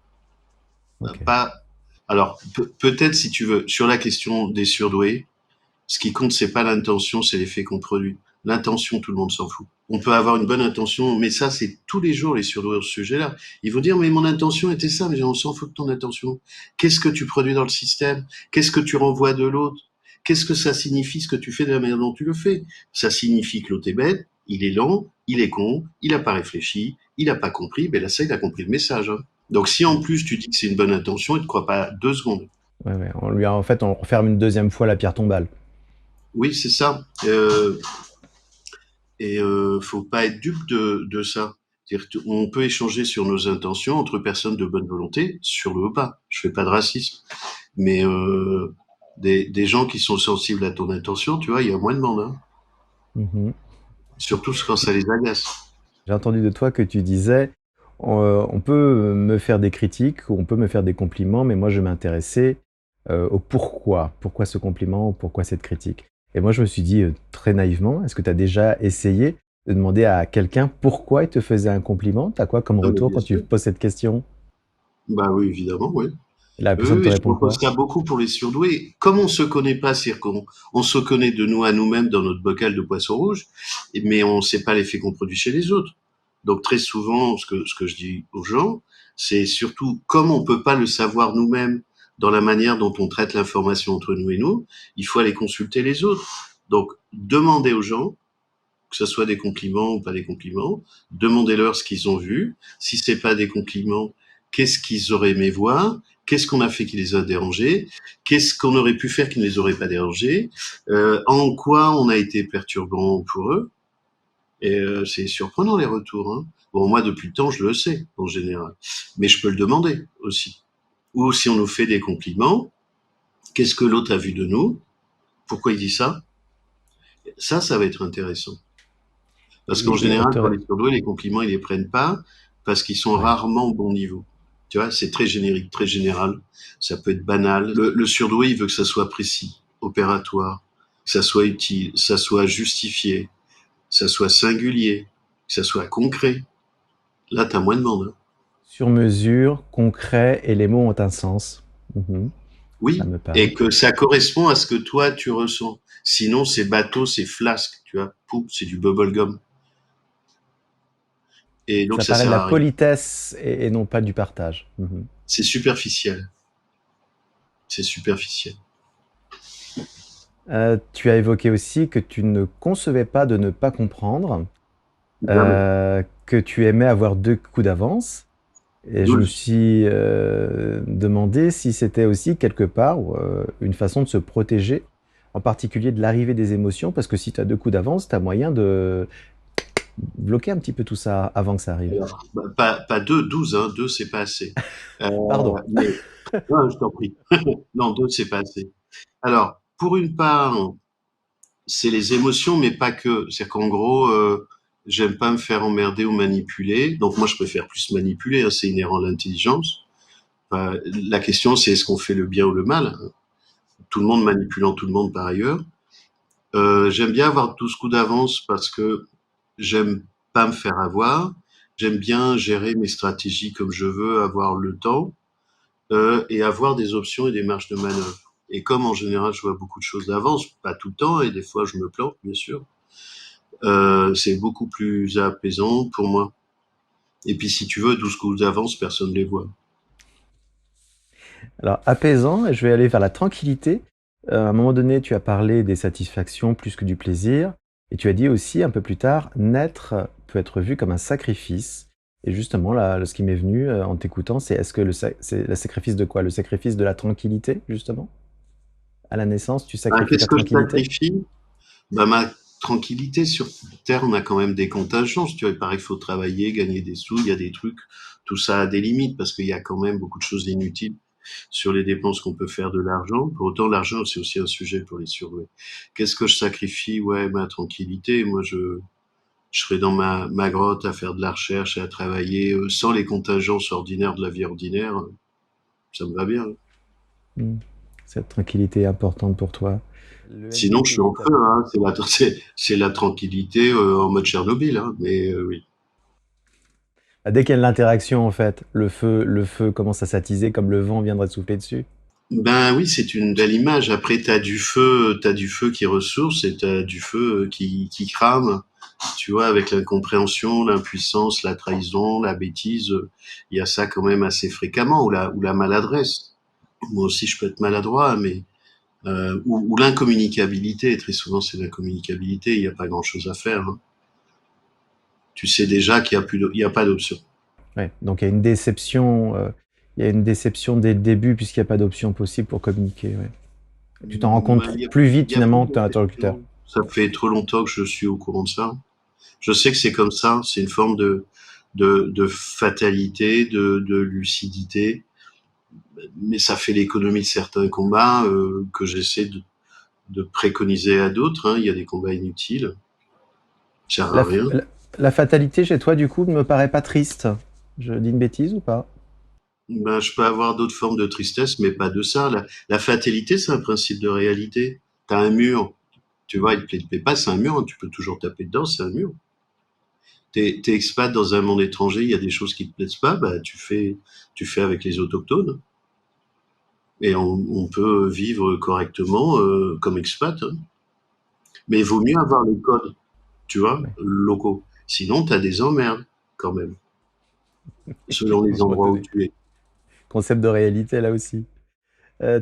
S3: Ok.
S1: Pas. Alors peut-être si tu veux sur la question des surdoués, ce qui compte c'est pas l'intention, c'est l'effet qu'on produit. L'intention, tout le monde s'en fout. On peut avoir une bonne intention, mais ça c'est tous les jours les surdoués sur ce sujet-là. Ils vont dire mais mon intention était ça, mais on s'en fout de ton intention. Qu'est-ce que tu produis dans le système? Qu'est-ce que tu renvoies de l'autre? Qu'est-ce que ça signifie ce que tu fais de la manière dont tu le fais? Ça signifie que l'autre est bête, il est lent, il est con, il a pas réfléchi, il a pas compris. Ben là ça il a compris le message. Hein. Donc si en plus tu dis que c'est une bonne intention, il ne te croit pas 2 secondes.
S3: Ouais, ouais. En fait, on referme une deuxième fois la pierre tombale.
S1: Oui, c'est ça. Et faut pas être dupe de ça. C'est-à-dire on peut échanger sur nos intentions entre personnes de bonne volonté, sur le haut pas. Je fais pas de racisme. Mais des gens qui sont sensibles à ton intention, tu vois, il y a moins de monde. Hein.
S3: Mhm.
S1: Surtout quand ça les agace.
S3: J'ai entendu de toi que tu disais, on peut me faire des critiques ou on peut me faire des compliments, mais moi je m'intéressais au pourquoi. Pourquoi ce compliment ou pourquoi cette critique? Et moi je me suis dit très naïvement, est-ce que tu as déjà essayé de demander à quelqu'un pourquoi il te faisait un compliment? Tu as quoi comme
S1: Non, mais
S3: retour
S1: bien
S3: quand tu
S1: sûr.
S3: poses cette question?
S1: Bah oui, évidemment, oui.
S3: Et la
S1: Oui,
S3: personne te
S1: oui, je
S3: répond
S1: propose
S3: quoi?
S1: ça beaucoup pour les surdoués. Comme on se connaît pas, c'est-à-dire qu'on se connaît de nous à nous-mêmes dans notre bocal de poisson rouge, mais on ne sait pas l'effet qu'on produit chez les autres. Donc très souvent, ce que je dis aux gens, c'est surtout comme on peut pas le savoir nous-mêmes dans la manière dont on traite l'information entre nous et nous, il faut aller consulter les autres. Donc demandez aux gens, que ce soit des compliments ou pas des compliments, demandez-leur ce qu'ils ont vu. Si c'est pas des compliments, qu'est-ce qu'ils auraient aimé voir? Qu'est-ce qu'on a fait qui les a dérangés? Qu'est-ce qu'on aurait pu faire qui ne les aurait pas dérangés? En quoi on a été perturbant pour eux? Et c'est surprenant les retours. Hein. Bon, moi depuis le temps, je le sais en général, mais je peux le demander aussi. Ou si on nous fait des compliments, qu'est-ce que l'autre a vu de nous? Pourquoi il dit ça? Ça va être intéressant. Parce qu'en
S3: Et on
S1: général,
S3: te...
S1: pour les surdoués, les compliments, ils les prennent pas parce qu'ils sont
S3: Ouais.
S1: rarement au bon niveau. Tu vois, c'est très générique, très général. Ça peut être banal. Le surdoué, il veut que ça soit précis, opératoire, que ça soit utile, que ça soit justifié, que ça soit singulier, que ça soit concret. Là, t'as moins de monde. Hein.
S3: Sur mesure, concret, et les mots ont un sens. Mhm. Ça
S1: Oui,
S3: me parle.
S1: et que ça correspond à ce que toi, tu ressens. Sinon, c'est bateau, c'est flasque, tu vois. Pouf, c'est du bubblegum. Et donc,
S3: Ça
S1: ça
S3: paraît de
S1: sert
S3: la
S1: à rien.
S3: politesse et non pas du partage. Mhm.
S1: C'est superficiel. C'est superficiel.
S3: Tu as évoqué aussi que tu ne concevais pas de ne pas comprendre,
S1: Jamais.
S3: que tu aimais avoir deux coups d'avance. Et je me
S1: 12.
S3: suis demandé si c'était aussi quelque part une façon de se protéger, en particulier de l'arrivée des émotions, parce que si tu as deux coups d'avance, tu as moyen de bloquer un petit peu tout ça avant que ça arrive.
S1: Alors, bah, pas deux, 12, hein. Deux, c'est pas assez. Euh,
S3: Pardon.
S1: mais, non, je t'en prie. Non, deux, c'est pas assez. Alors, pour une part, c'est les émotions, mais pas que. C'est qu'en gros, j'aime pas me faire emmerder ou manipuler. Donc, moi, je préfère plus manipuler, hein, c'est inhérent à l'intelligence. La question, c'est est-ce qu'on fait le bien ou le mal? Tout le monde manipulant tout le monde par ailleurs. J'aime bien avoir 12 coups d'avance parce que j'aime pas me faire avoir. J'aime bien gérer mes stratégies comme je veux, avoir le temps et avoir des options et des marges de manœuvre. Et comme en général je vois beaucoup de choses d'avance, pas tout le temps, et des fois je me plante bien sûr, c'est beaucoup plus apaisant pour moi. Et puis si tu veux, 12 coups d'avance, personne ne les voit.
S3: Alors, apaisant, et je vais aller vers la tranquillité. À un moment donné, tu as parlé des satisfactions plus que du plaisir, et tu as dit aussi un peu plus tard, naître peut être vu comme un sacrifice. Et justement, là, ce qui m'est venu en t'écoutant, c'est est-ce que c'est le sacrifice de quoi? Le sacrifice de la tranquillité, justement? À la naissance, tu
S1: Ben,
S3: sacrifies
S1: qu'est-ce
S3: ta
S1: que je
S3: tranquillité?
S1: sacrifie? Ben, ma tranquillité sur Terre, on a quand même des contingences. Tu vois, il paraît qu'il faut travailler, gagner des sous, il y a des trucs. Tout ça a des limites parce qu'il y a quand même beaucoup de choses inutiles sur les dépenses qu'on peut faire de l'argent. Pour autant, l'argent, c'est aussi un sujet pour les surdoués. Qu'est-ce que je sacrifie? Ouais, ma tranquillité. Moi, je serais dans ma grotte à faire de la recherche et à travailler sans les contingences ordinaires de la vie ordinaire. Ça me va bien.
S3: Hmm. Cette tranquillité est importante pour toi. Le
S1: Sinon, je suis en
S3: NPTI,
S1: feu. Hein. C'est la tranquillité en mode Tchernobyl. Hein. Mais oui.
S3: dès qu'il y a de l'interaction, en fait, le feu commence à s'attiser comme le vent viendrait de souffler dessus.
S1: Ben oui, c'est une belle image. Après, t'as du feu qui ressource et t'as du feu qui crame. Tu vois, avec l'incompréhension, l'impuissance, la trahison, la bêtise, il y a ça quand même assez fréquemment, ou la maladresse. Moi aussi, je peux être maladroit, mais ou l'incommunicabilité. Très souvent, c'est l'incommunicabilité. Il n'y a pas grand-chose à faire. Hein. Tu sais déjà qu'il y a plus, il y a pas d'option.
S3: Ouais, donc il y a une déception dès le début puisqu'il n'y a pas d'option possible pour communiquer. Ouais. Tu t'en rends compte
S1: Ben,
S3: plus vite
S1: il y a pas
S3: finalement
S1: de
S3: que ton interlocuteur.
S1: déception. Ça fait trop longtemps que je suis au courant de ça. Je sais que c'est comme ça. C'est une forme de de fatalité, de lucidité. Mais ça fait l'économie de certains combats que j'essaie de préconiser à d'autres. Hein. Il y a des combats inutiles, ça sert
S3: La,
S1: à
S3: f-
S1: rien.
S3: la, la fatalité chez toi, du coup, ne me paraît pas triste. Je dis une bêtise ou pas?
S1: Ben, je peux avoir d'autres formes de tristesse, mais pas de ça. La fatalité, c'est un principe de réalité. T'as un mur, tu vois, il te plaît pas, c'est un mur, hein, tu peux toujours taper dedans, c'est un mur. T'es expat dans un monde étranger, il y a des choses qui te plaisent pas, bah tu fais avec les autochtones. Et on peut vivre correctement comme expat. Hein. Mais il vaut mieux avoir les codes, tu vois,
S3: Ouais.
S1: locaux. Sinon, t'as des emmerdes quand même, selon les
S3: Effectivement,
S1: endroits où tu es.
S3: concept de réalité là aussi.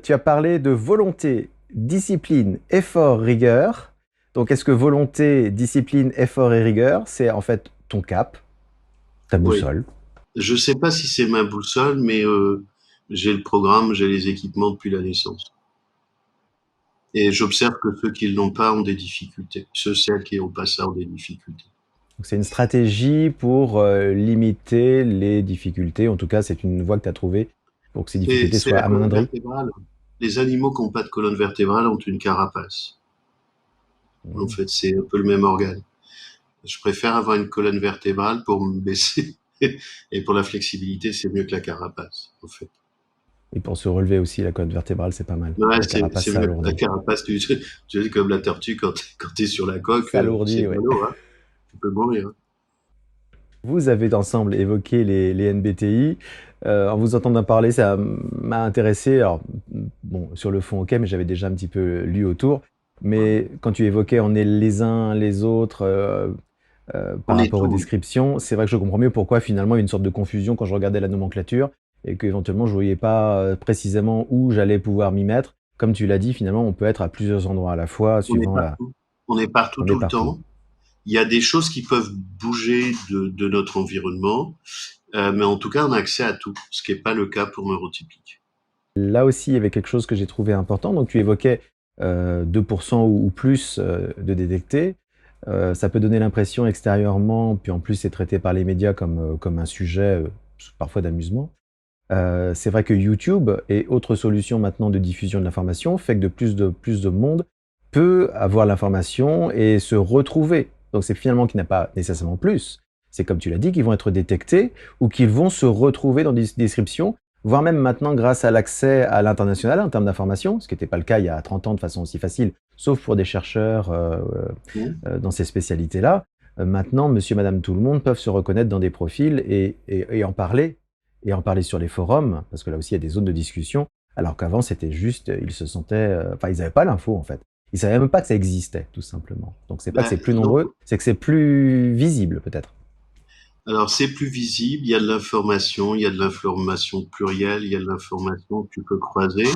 S3: Tu as parlé de volonté, discipline, effort, rigueur. Donc, est-ce que volonté, discipline, effort et rigueur, c'est en fait ton cap, ta
S1: Oui.
S3: boussole?
S1: Je sais pas si c'est ma boussole, mais j'ai le programme, j'ai les équipements depuis la naissance. Et j'observe que ceux qui l'ont pas ont des difficultés. Celles qui n'ont pas ça ont des difficultés.
S3: Donc, c'est une stratégie pour limiter les difficultés. En tout cas, c'est une voie que tu as trouvée pour que ces difficultés
S1: C'est
S3: soient
S1: la colonne
S3: amoindries.
S1: vertébrale. Les animaux qui n'ont pas de colonne vertébrale ont une carapace. En
S3: Mhm.
S1: fait, c'est un peu le même organe. Je préfère avoir une colonne vertébrale pour me baisser. Et pour la flexibilité, c'est mieux que la carapace, en fait.
S3: Et pour se relever aussi, la colonne vertébrale, c'est pas mal.
S1: Ouais,
S3: La carapace,
S1: c'est
S3: ça
S1: mieux. La
S3: alourdit.
S1: carapace, tu sais, comme la tortue, quand t'es sur la coque,
S3: Ça
S1: c'est
S3: alourdit, oui.
S1: mollo, hein. Tu peux mourir. Hein.
S3: Vous avez ensemble évoqué les NBTI. En vous entendant parler, ça m'a intéressé. Alors, bon, sur le fond, ok, mais j'avais déjà un petit peu lu autour. Mais quand tu évoquais on est les uns les autres par
S1: On est
S3: rapport aux
S1: tout.
S3: descriptions, c'est vrai que je comprends mieux pourquoi finalement il y a une sorte de confusion quand je regardais la nomenclature et qu'éventuellement je ne voyais pas précisément où j'allais pouvoir m'y mettre. Comme tu l'as dit, finalement, on peut être à plusieurs endroits à la fois
S1: On est
S3: suivant la...
S1: partout. On est partout
S3: On est
S1: tout le
S3: partout.
S1: temps. Il y a des choses qui peuvent bouger de notre environnement, mais en tout cas, on a accès à tout, ce qui n'est pas le cas pour neurotypique.
S3: Là aussi, il y avait quelque chose que j'ai trouvé important. Donc, tu évoquais 2% ou plus de détectés. Ça peut donner l'impression extérieurement, puis en plus, c'est traité par les médias comme un sujet parfois d'amusement. C'est vrai que YouTube et autres solutions maintenant de diffusion de l'information fait que plus de monde peut avoir l'information et se retrouver. Donc, c'est finalement qu'il n'y a pas nécessairement plus. C'est comme tu l'as dit, qu'ils vont être détectés ou qu'ils vont se retrouver dans des descriptions, voire même maintenant grâce à l'accès à l'international en termes d'information, ce qui n'était pas le cas il y a 30 ans de façon aussi facile, sauf pour des chercheurs
S1: Mmh.
S3: dans ces spécialités-là. Maintenant, monsieur, madame, tout le monde peuvent se reconnaître dans des profils et en parler sur les forums, parce que là aussi il y a des zones de discussion, alors qu'avant c'était juste, ils se sentaient, enfin ils n'avaient pas l'info en fait. Ils savaient même pas que ça existait, tout simplement. Donc c'est pas que
S1: Ben,
S3: c'est plus
S1: non.
S3: nombreux, c'est que c'est plus visible peut-être.
S1: Alors, c'est plus visible, il y a de l'information, il y a de l'information plurielle, il y a de l'information que tu peux croiser.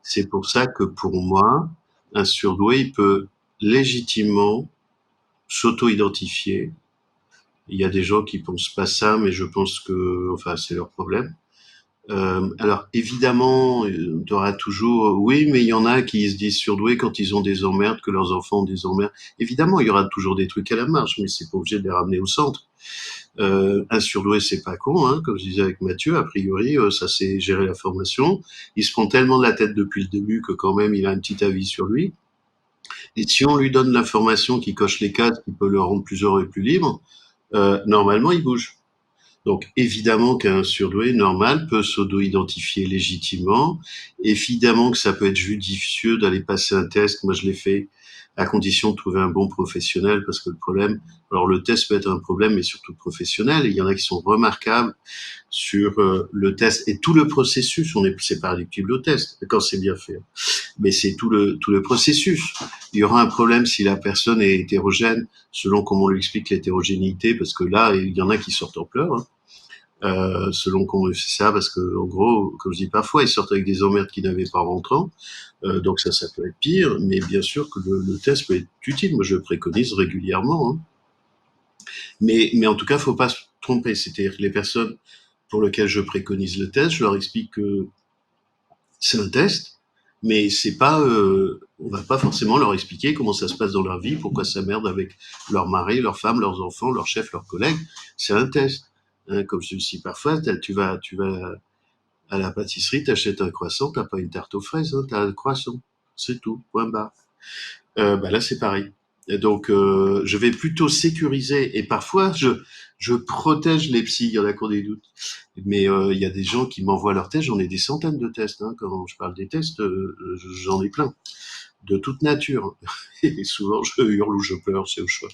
S1: C'est pour ça que pour moi, un surdoué, il peut légitimement s'auto-identifier. Il y a des gens qui pensent pas ça, mais je pense que, enfin, c'est leur problème. Alors évidemment, tu auras toujours, oui, mais il y en a qui se disent surdoués quand ils ont des emmerdes, que leurs enfants ont des emmerdes. Évidemment, il y aura toujours des trucs à la marge, mais c'est pas obligé de les ramener au centre. Un surdoué, c'est pas con, hein, comme je disais avec Mathieu, a priori, ça c'est gérer la formation. Il se prend tellement de la tête depuis le début que quand même il a un petit avis sur lui. Et si on lui donne l'information qui coche les cases, qui peut le rendre plus heureux et plus libre, normalement il bouge. Donc évidemment qu'un surdoué normal peut s'auto-identifier légitimement. Évidemment que ça peut être judicieux d'aller passer un test. Moi, je l'ai fait à condition de trouver un bon professionnel parce que le problème, alors le test peut être un problème, mais surtout professionnel. Et il y en a qui sont remarquables sur le test et tout le processus. C'est pas réductible au test quand c'est bien fait, mais c'est tout le processus. Il y aura un problème si la personne est hétérogène, selon comment on lui explique l'hétérogénéité, parce que là, il y en a qui sortent en pleurs. Hein. Selon comment on fait ça, parce que en gros, comme je dis parfois, ils sortent avec des emmerdes qu'ils n'avaient pas rentrant, donc ça peut être pire, mais bien sûr que le test peut être utile. Moi, je le préconise régulièrement, hein. Mais en tout cas, faut pas se tromper. C'est-à-dire que les personnes pour lesquelles je préconise le test, je leur explique que c'est un test, mais c'est pas, on va pas forcément leur expliquer comment ça se passe dans leur vie, pourquoi ça merde avec leur mari, leur femme, leurs enfants, leurs chefs, leurs collègues. C'est un test. Hein, comme je dis aussi parfois, tu vas à la pâtisserie, t'achètes un croissant, t'as pas une tarte aux fraises, hein, t'as un croissant. C'est tout, point barre. Bah là, c'est pareil. Et donc, je vais plutôt sécuriser et parfois, je protège les psys. Il y en a qui ont des doutes. Mais il y a des gens qui m'envoient leurs tests. J'en ai des centaines de tests. Hein. Quand je parle des tests, j'en ai plein. De toute nature. Et souvent, je hurle ou je pleure, c'est au choix.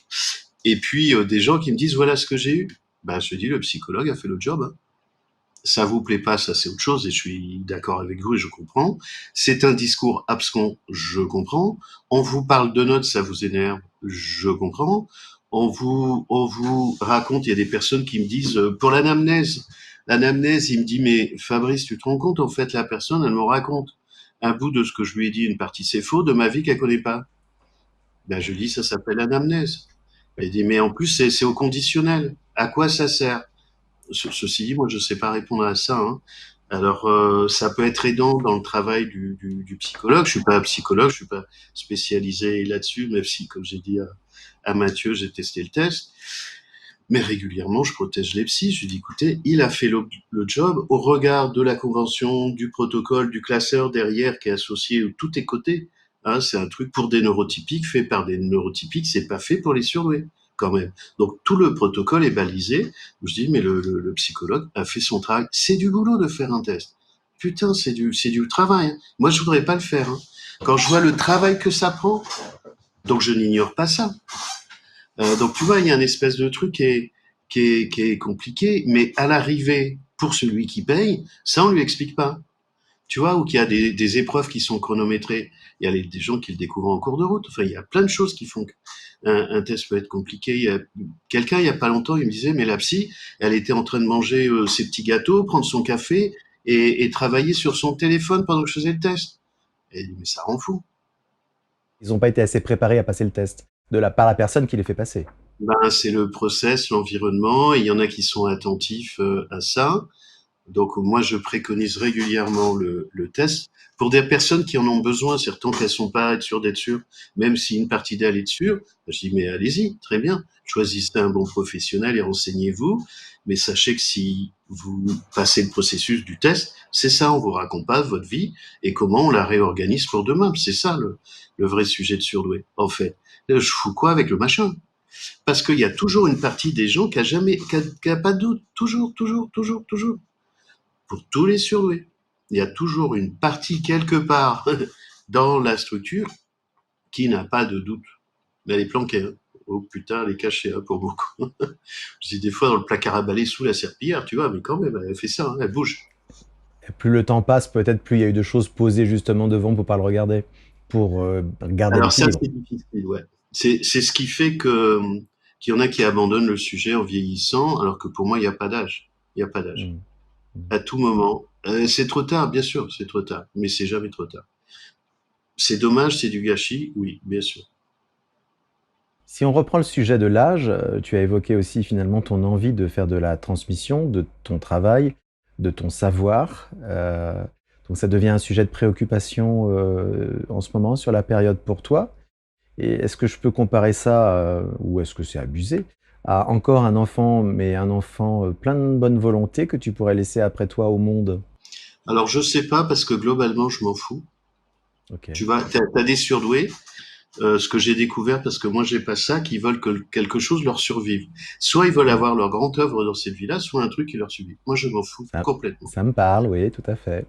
S1: Et puis, des gens qui me disent, voilà ce que j'ai eu. Bah, je dis, le psychologue a fait le job. Hein. Ça vous plaît pas, ça c'est autre chose, et je suis d'accord avec vous et je comprends. C'est un discours abscon, je comprends. On vous parle de notes, ça vous énerve, je comprends. On vous raconte, il y a des personnes qui me disent, pour l'anamnèse, il me dit, mais Fabrice, tu te rends compte, en fait, la personne, elle me raconte un bout de ce que je lui ai dit, une partie c'est faux, de ma vie qu'elle connaît pas. Ben, je dis, ça s'appelle anamnèse. Elle dit, mais en plus, c'est au conditionnel. À quoi ça sert? Ceci dit, moi, je sais pas répondre à ça. Hein. Alors, ça peut être aidant dans le travail du psychologue. Je suis pas psychologue, je suis pas spécialisé là-dessus, même si, comme j'ai dit à Mathieu, j'ai testé le test. Mais régulièrement, je protège les psys. Je dis, écoutez, il a fait le job au regard de la convention, du protocole, du classeur derrière qui est associé, où tout est coté. Hein, c'est un truc pour des neurotypiques, fait par des neurotypiques, c'est pas fait pour les surdoués, quand même. Donc, tout le protocole est balisé. Je dis, mais le psychologue a fait son travail. C'est du boulot de faire un test. Putain, c'est du travail. Hein. Moi, je voudrais pas le faire. Hein. Quand je vois le travail que ça prend, donc je n'ignore pas ça. Donc tu vois, il y a une espèce de truc qui est compliqué, mais à l'arrivée, pour celui qui paye, ça on lui explique pas. Tu vois, ou qu'il y a des épreuves qui sont chronométrées. Il y a des gens qui le découvrent en cours de route. Enfin, il y a plein de choses qui font qu'un test peut être compliqué. Il y a quelqu'un, il y a pas longtemps, il me disait, mais la psy, elle était en train de manger ses petits gâteaux, prendre son café et travailler sur son téléphone pendant que je faisais le test. Et mais ça rend fou.
S3: Ils n'ont pas été assez préparés à passer le test par la personne qui les fait passer.
S1: Ben, c'est le process, l'environnement, et il y en a qui sont attentifs à ça. Donc moi, je préconise régulièrement le test pour des personnes qui en ont besoin, c'est-à-dire tant qu'elles sont pas sûres d'être sûres, même si une partie d'elles est sûre, je dis mais allez-y, très bien, choisissez un bon professionnel et renseignez-vous, mais sachez que si vous passez le processus du test, c'est ça, on vous raconte pas votre vie et comment on la réorganise pour demain. C'est ça le vrai sujet de surdoué. En fait, je fous quoi avec le machin? Parce qu'il y a toujours une partie des gens qui a pas de doute, toujours, toujours, toujours, toujours pour tous les surdoués. Il y a toujours une partie quelque part dans la structure qui n'a pas de doute. Mais elle est planquée. Hein. Oh putain, elle est cachée hein, pour beaucoup. Je dis des fois dans le placard à balai sous la serpillière, tu vois, mais quand même, elle fait ça, hein, elle bouge.
S3: Et plus le temps passe, peut-être plus il y a eu de choses posées justement devant pour pas le regarder, pour garder
S1: Alors ça,
S3: l'équilibre.
S1: c'est difficile, ouais. C'est ce qui fait que qu'il y en a qui abandonnent le sujet en vieillissant, alors que pour moi, il n'y a pas d'âge. Il n'y a pas d'âge.
S3: Mm.
S1: À tout moment. C'est trop tard, bien sûr, c'est trop tard, mais c'est jamais trop tard. C'est dommage, c'est du gâchis, oui, bien sûr.
S3: Si on reprend le sujet de l'âge, tu as évoqué aussi finalement ton envie de faire de la transmission, de ton travail, de ton savoir. Donc ça devient un sujet de préoccupation en ce moment sur la période pour toi. Et est-ce que je peux comparer ça, ou est-ce que c'est abusé, à encore un enfant, mais un enfant plein de bonne volonté que tu pourrais laisser après toi au monde?
S1: Alors je sais pas parce que globalement je m'en fous.
S3: Ok.
S1: Tu vois, t'as des surdoués, ce que j'ai découvert parce que moi j'ai pas ça, qui veulent que quelque chose leur survive. Soit ils veulent avoir leur grande œuvre dans cette vie-là, soit un truc qui leur survit. Moi je m'en fous
S3: Ça,
S1: complètement.
S3: ça me parle, oui, tout à fait.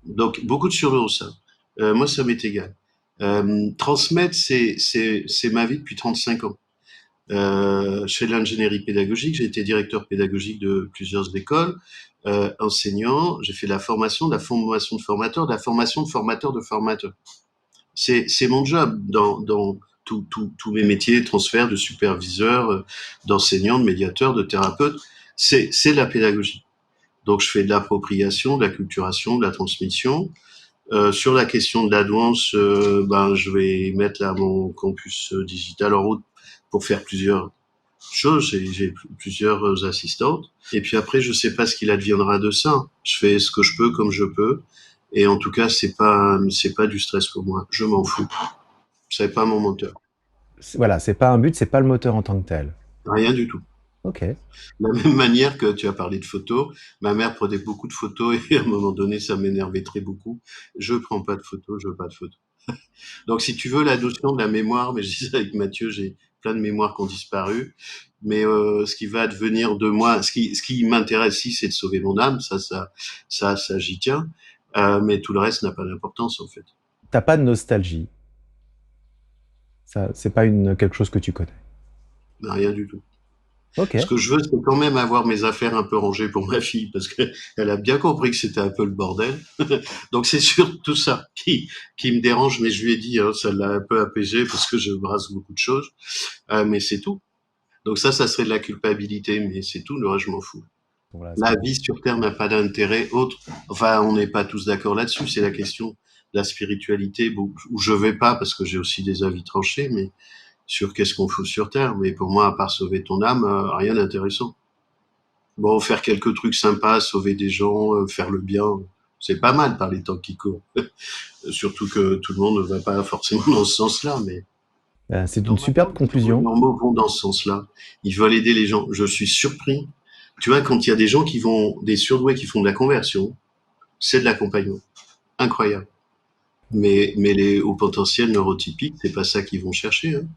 S1: Donc beaucoup de surdoués ont ça. Moi ça m'est égal. Transmettre, c'est ma vie depuis 35 ans. Je fais de l'ingénierie pédagogique, j'ai été directeur pédagogique de plusieurs écoles, enseignant, j'ai fait de la formation de formateurs, de la formation de formateurs de formateurs. C'est mon job dans tous mes métiers, transfert de superviseur, d'enseignant, de médiateur, de thérapeute, c'est de la pédagogie. Donc je fais de l'appropriation, de la culturation, de la transmission. Sur la question de la douance, ben je vais mettre là mon campus digital en route pour faire plusieurs choses. J'ai plusieurs assistantes. Et puis après, je sais pas ce qu'il adviendra de ça. Je fais ce que je peux comme je peux. Et en tout cas, c'est pas du stress pour moi. Je m'en fous. C'est pas mon moteur.
S3: Voilà, c'est pas un but, c'est pas le moteur en tant que tel.
S1: Rien du tout.
S3: Ok.
S1: De la même manière que tu as parlé de photos, ma mère prenait beaucoup de photos et à un moment donné, ça m'énervait très beaucoup. Je prends pas de photos, je veux pas de photos. Donc, si tu veux, la notion de la mémoire, mais je disais avec Mathieu, j'ai plein de mémoires qui ont disparu. Mais ce qui va advenir de moi, ce qui m'intéresse ici, c'est de sauver mon âme. Ça, j'y tiens. Mais tout le reste n'a pas d'importance, en fait.
S3: T'as pas de nostalgie. Ça, c'est pas quelque chose que tu connais.
S1: Rien du tout.
S3: Ok.
S1: Ce que je veux, c'est quand même avoir mes affaires un peu rangées pour ma fille, parce qu'elle a bien compris que c'était un peu le bordel. Donc c'est surtout ça qui me dérange, mais je lui ai dit, hein, ça l'a un peu apaisé parce que je brasse beaucoup de choses, mais c'est tout. Donc ça serait de la culpabilité, mais c'est tout, le reste, je m'en fous.
S3: Voilà,
S1: La vie sur Terre n'a pas d'intérêt autre. Enfin, on n'est pas tous d'accord là-dessus, c'est la question de la spiritualité, où je vais pas, parce que j'ai aussi des avis tranchés, mais sur qu'est-ce qu'on fout sur Terre. Mais pour moi, à part sauver ton âme, rien d'intéressant. Bon, faire quelques trucs sympas, sauver des gens, faire le bien, c'est pas mal par les temps qui courent. Surtout que tout le monde ne va pas forcément dans ce sens-là, mais
S3: C'est une
S1: normalement,
S3: superbe
S1: les gens
S3: conclusion.
S1: normaux vont dans ce sens-là. Ils veulent aider les gens. Je suis surpris. Tu vois, quand il y a des gens qui vont, des surdoués qui font de la conversion, c'est de l'accompagnement. Incroyable. Mais les hauts potentiels neurotypiques, c'est pas ça qu'ils vont chercher, hein.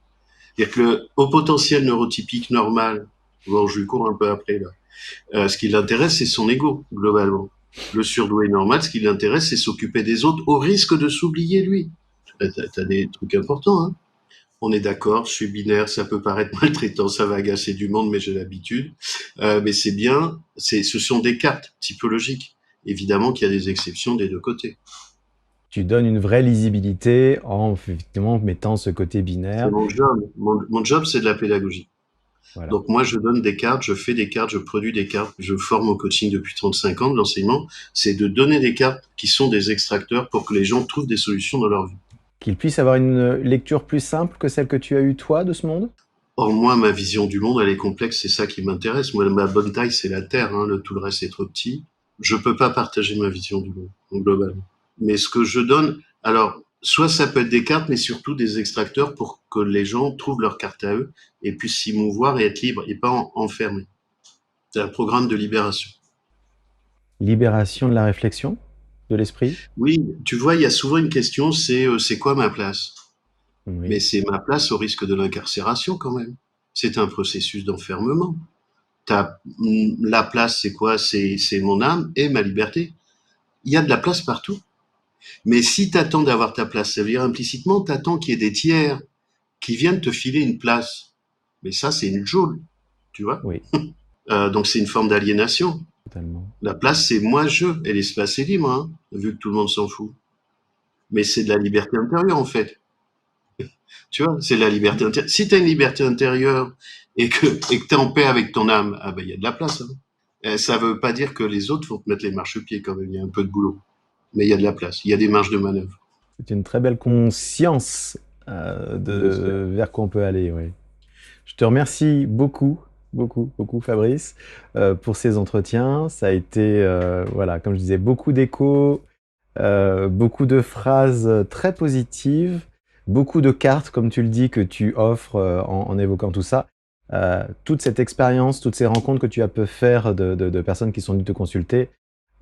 S1: C'est-à-dire que le haut potentiel neurotypique normal, bon, je lui cours un peu après, là. Ce qui l'intéresse, c'est son ego, globalement. Le surdoué normal, ce qui l'intéresse, c'est s'occuper des autres au risque de s'oublier lui. T'as des trucs importants, hein. On est d'accord, je suis binaire, ça peut paraître maltraitant, ça va agacer du monde, mais j'ai l'habitude. Mais c'est bien, ce sont des cartes typologiques. Évidemment qu'il y a des exceptions des deux côtés.
S3: Tu donnes une vraie lisibilité en effectivement mettant ce côté
S1: C'est
S3: binaire.
S1: mon job. Mon job, c'est de la pédagogie.
S3: Voilà.
S1: Donc moi, je donne des cartes, je fais des cartes, je produis des cartes. Je forme au coaching depuis 35 ans de l'enseignement. C'est de donner des cartes qui sont des extracteurs pour que les gens trouvent des solutions dans leur vie.
S3: Qu'il puisse avoir une lecture plus simple que celle que tu as eue toi de ce monde?
S1: Or, moi, ma vision du monde, elle est complexe, c'est ça qui m'intéresse. Moi, ma bonne taille, c'est la Terre, hein, tout le reste est trop petit. Je peux pas partager ma vision du monde, globalement. Mais ce que je donne, alors, soit ça peut être des cartes, mais surtout des extracteurs pour que les gens trouvent leur carte à eux et puissent s'y mouvoir et être libres et pas enfermés. C'est un programme de libération.
S3: Libération de la réflexion, de l'esprit?
S1: Oui, tu vois, il y a souvent une question, c'est quoi ma place? Mais
S3: Oui.
S1: c'est ma place au risque de l'incarcération quand même. C'est un processus d'enfermement. La place, c'est quoi? C'est mon âme et ma liberté. Il y a de la place partout. Mais si tu attends d'avoir ta place, ça veut dire implicitement, tu attends qu'il y ait des tiers qui viennent te filer une place. Mais ça, c'est une geôle, tu vois.
S3: Oui,
S1: Donc c'est une forme d'aliénation.
S3: totalement.
S1: La place, c'est moi-je, et l'espace est libre, hein, vu que tout le monde s'en fout. Mais c'est de la liberté intérieure, en fait. Tu vois, c'est la liberté intérieure. Si tu as une liberté intérieure et que tu es en paix avec ton âme, ah ben, il y a de la place, hein. Ça veut pas dire que les autres vont te mettre les marchepieds quand même. Il y a un peu de boulot. Mais il y a de la place. Il y a des marges de manœuvre.
S3: C'est une très belle conscience
S1: J'espère.
S3: vers quoi on peut aller, oui. Je te remercie beaucoup, beaucoup, beaucoup, Fabrice, pour ces entretiens. Ça a été, voilà, comme je disais, beaucoup d'échos, beaucoup de phrases très positives, beaucoup de cartes, comme tu le dis, que tu offres en évoquant tout ça. Toute cette expérience, toutes ces rencontres que tu as pu faire de personnes qui sont venues te consulter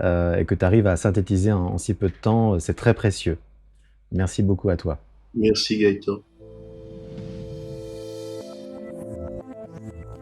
S3: et que tu arrives à synthétiser en si peu de temps, c'est très précieux. Merci beaucoup à toi.
S1: Merci Gaëtan.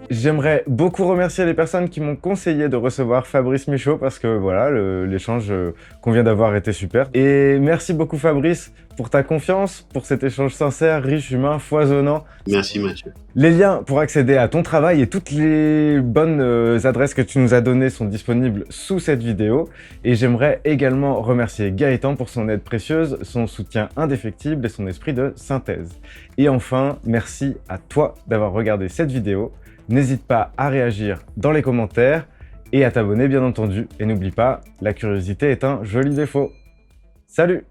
S2: J'aimerais beaucoup remercier les personnes qui m'ont conseillé de recevoir Fabrice Michaud parce que voilà, l'échange qu'on vient d'avoir était super. Et merci beaucoup Fabrice pour ta confiance, pour cet échange sincère, riche, humain, foisonnant.
S1: Merci Mathieu.
S2: Les liens pour accéder à ton travail et toutes les bonnes adresses que tu nous as données sont disponibles sous cette vidéo. Et j'aimerais également remercier Gaëtan pour son aide précieuse, son soutien indéfectible et son esprit de synthèse. Et enfin, merci à toi d'avoir regardé cette vidéo. N'hésite pas à réagir dans les commentaires et à t'abonner bien entendu. Et n'oublie pas, la curiosité est un joli défaut. Salut!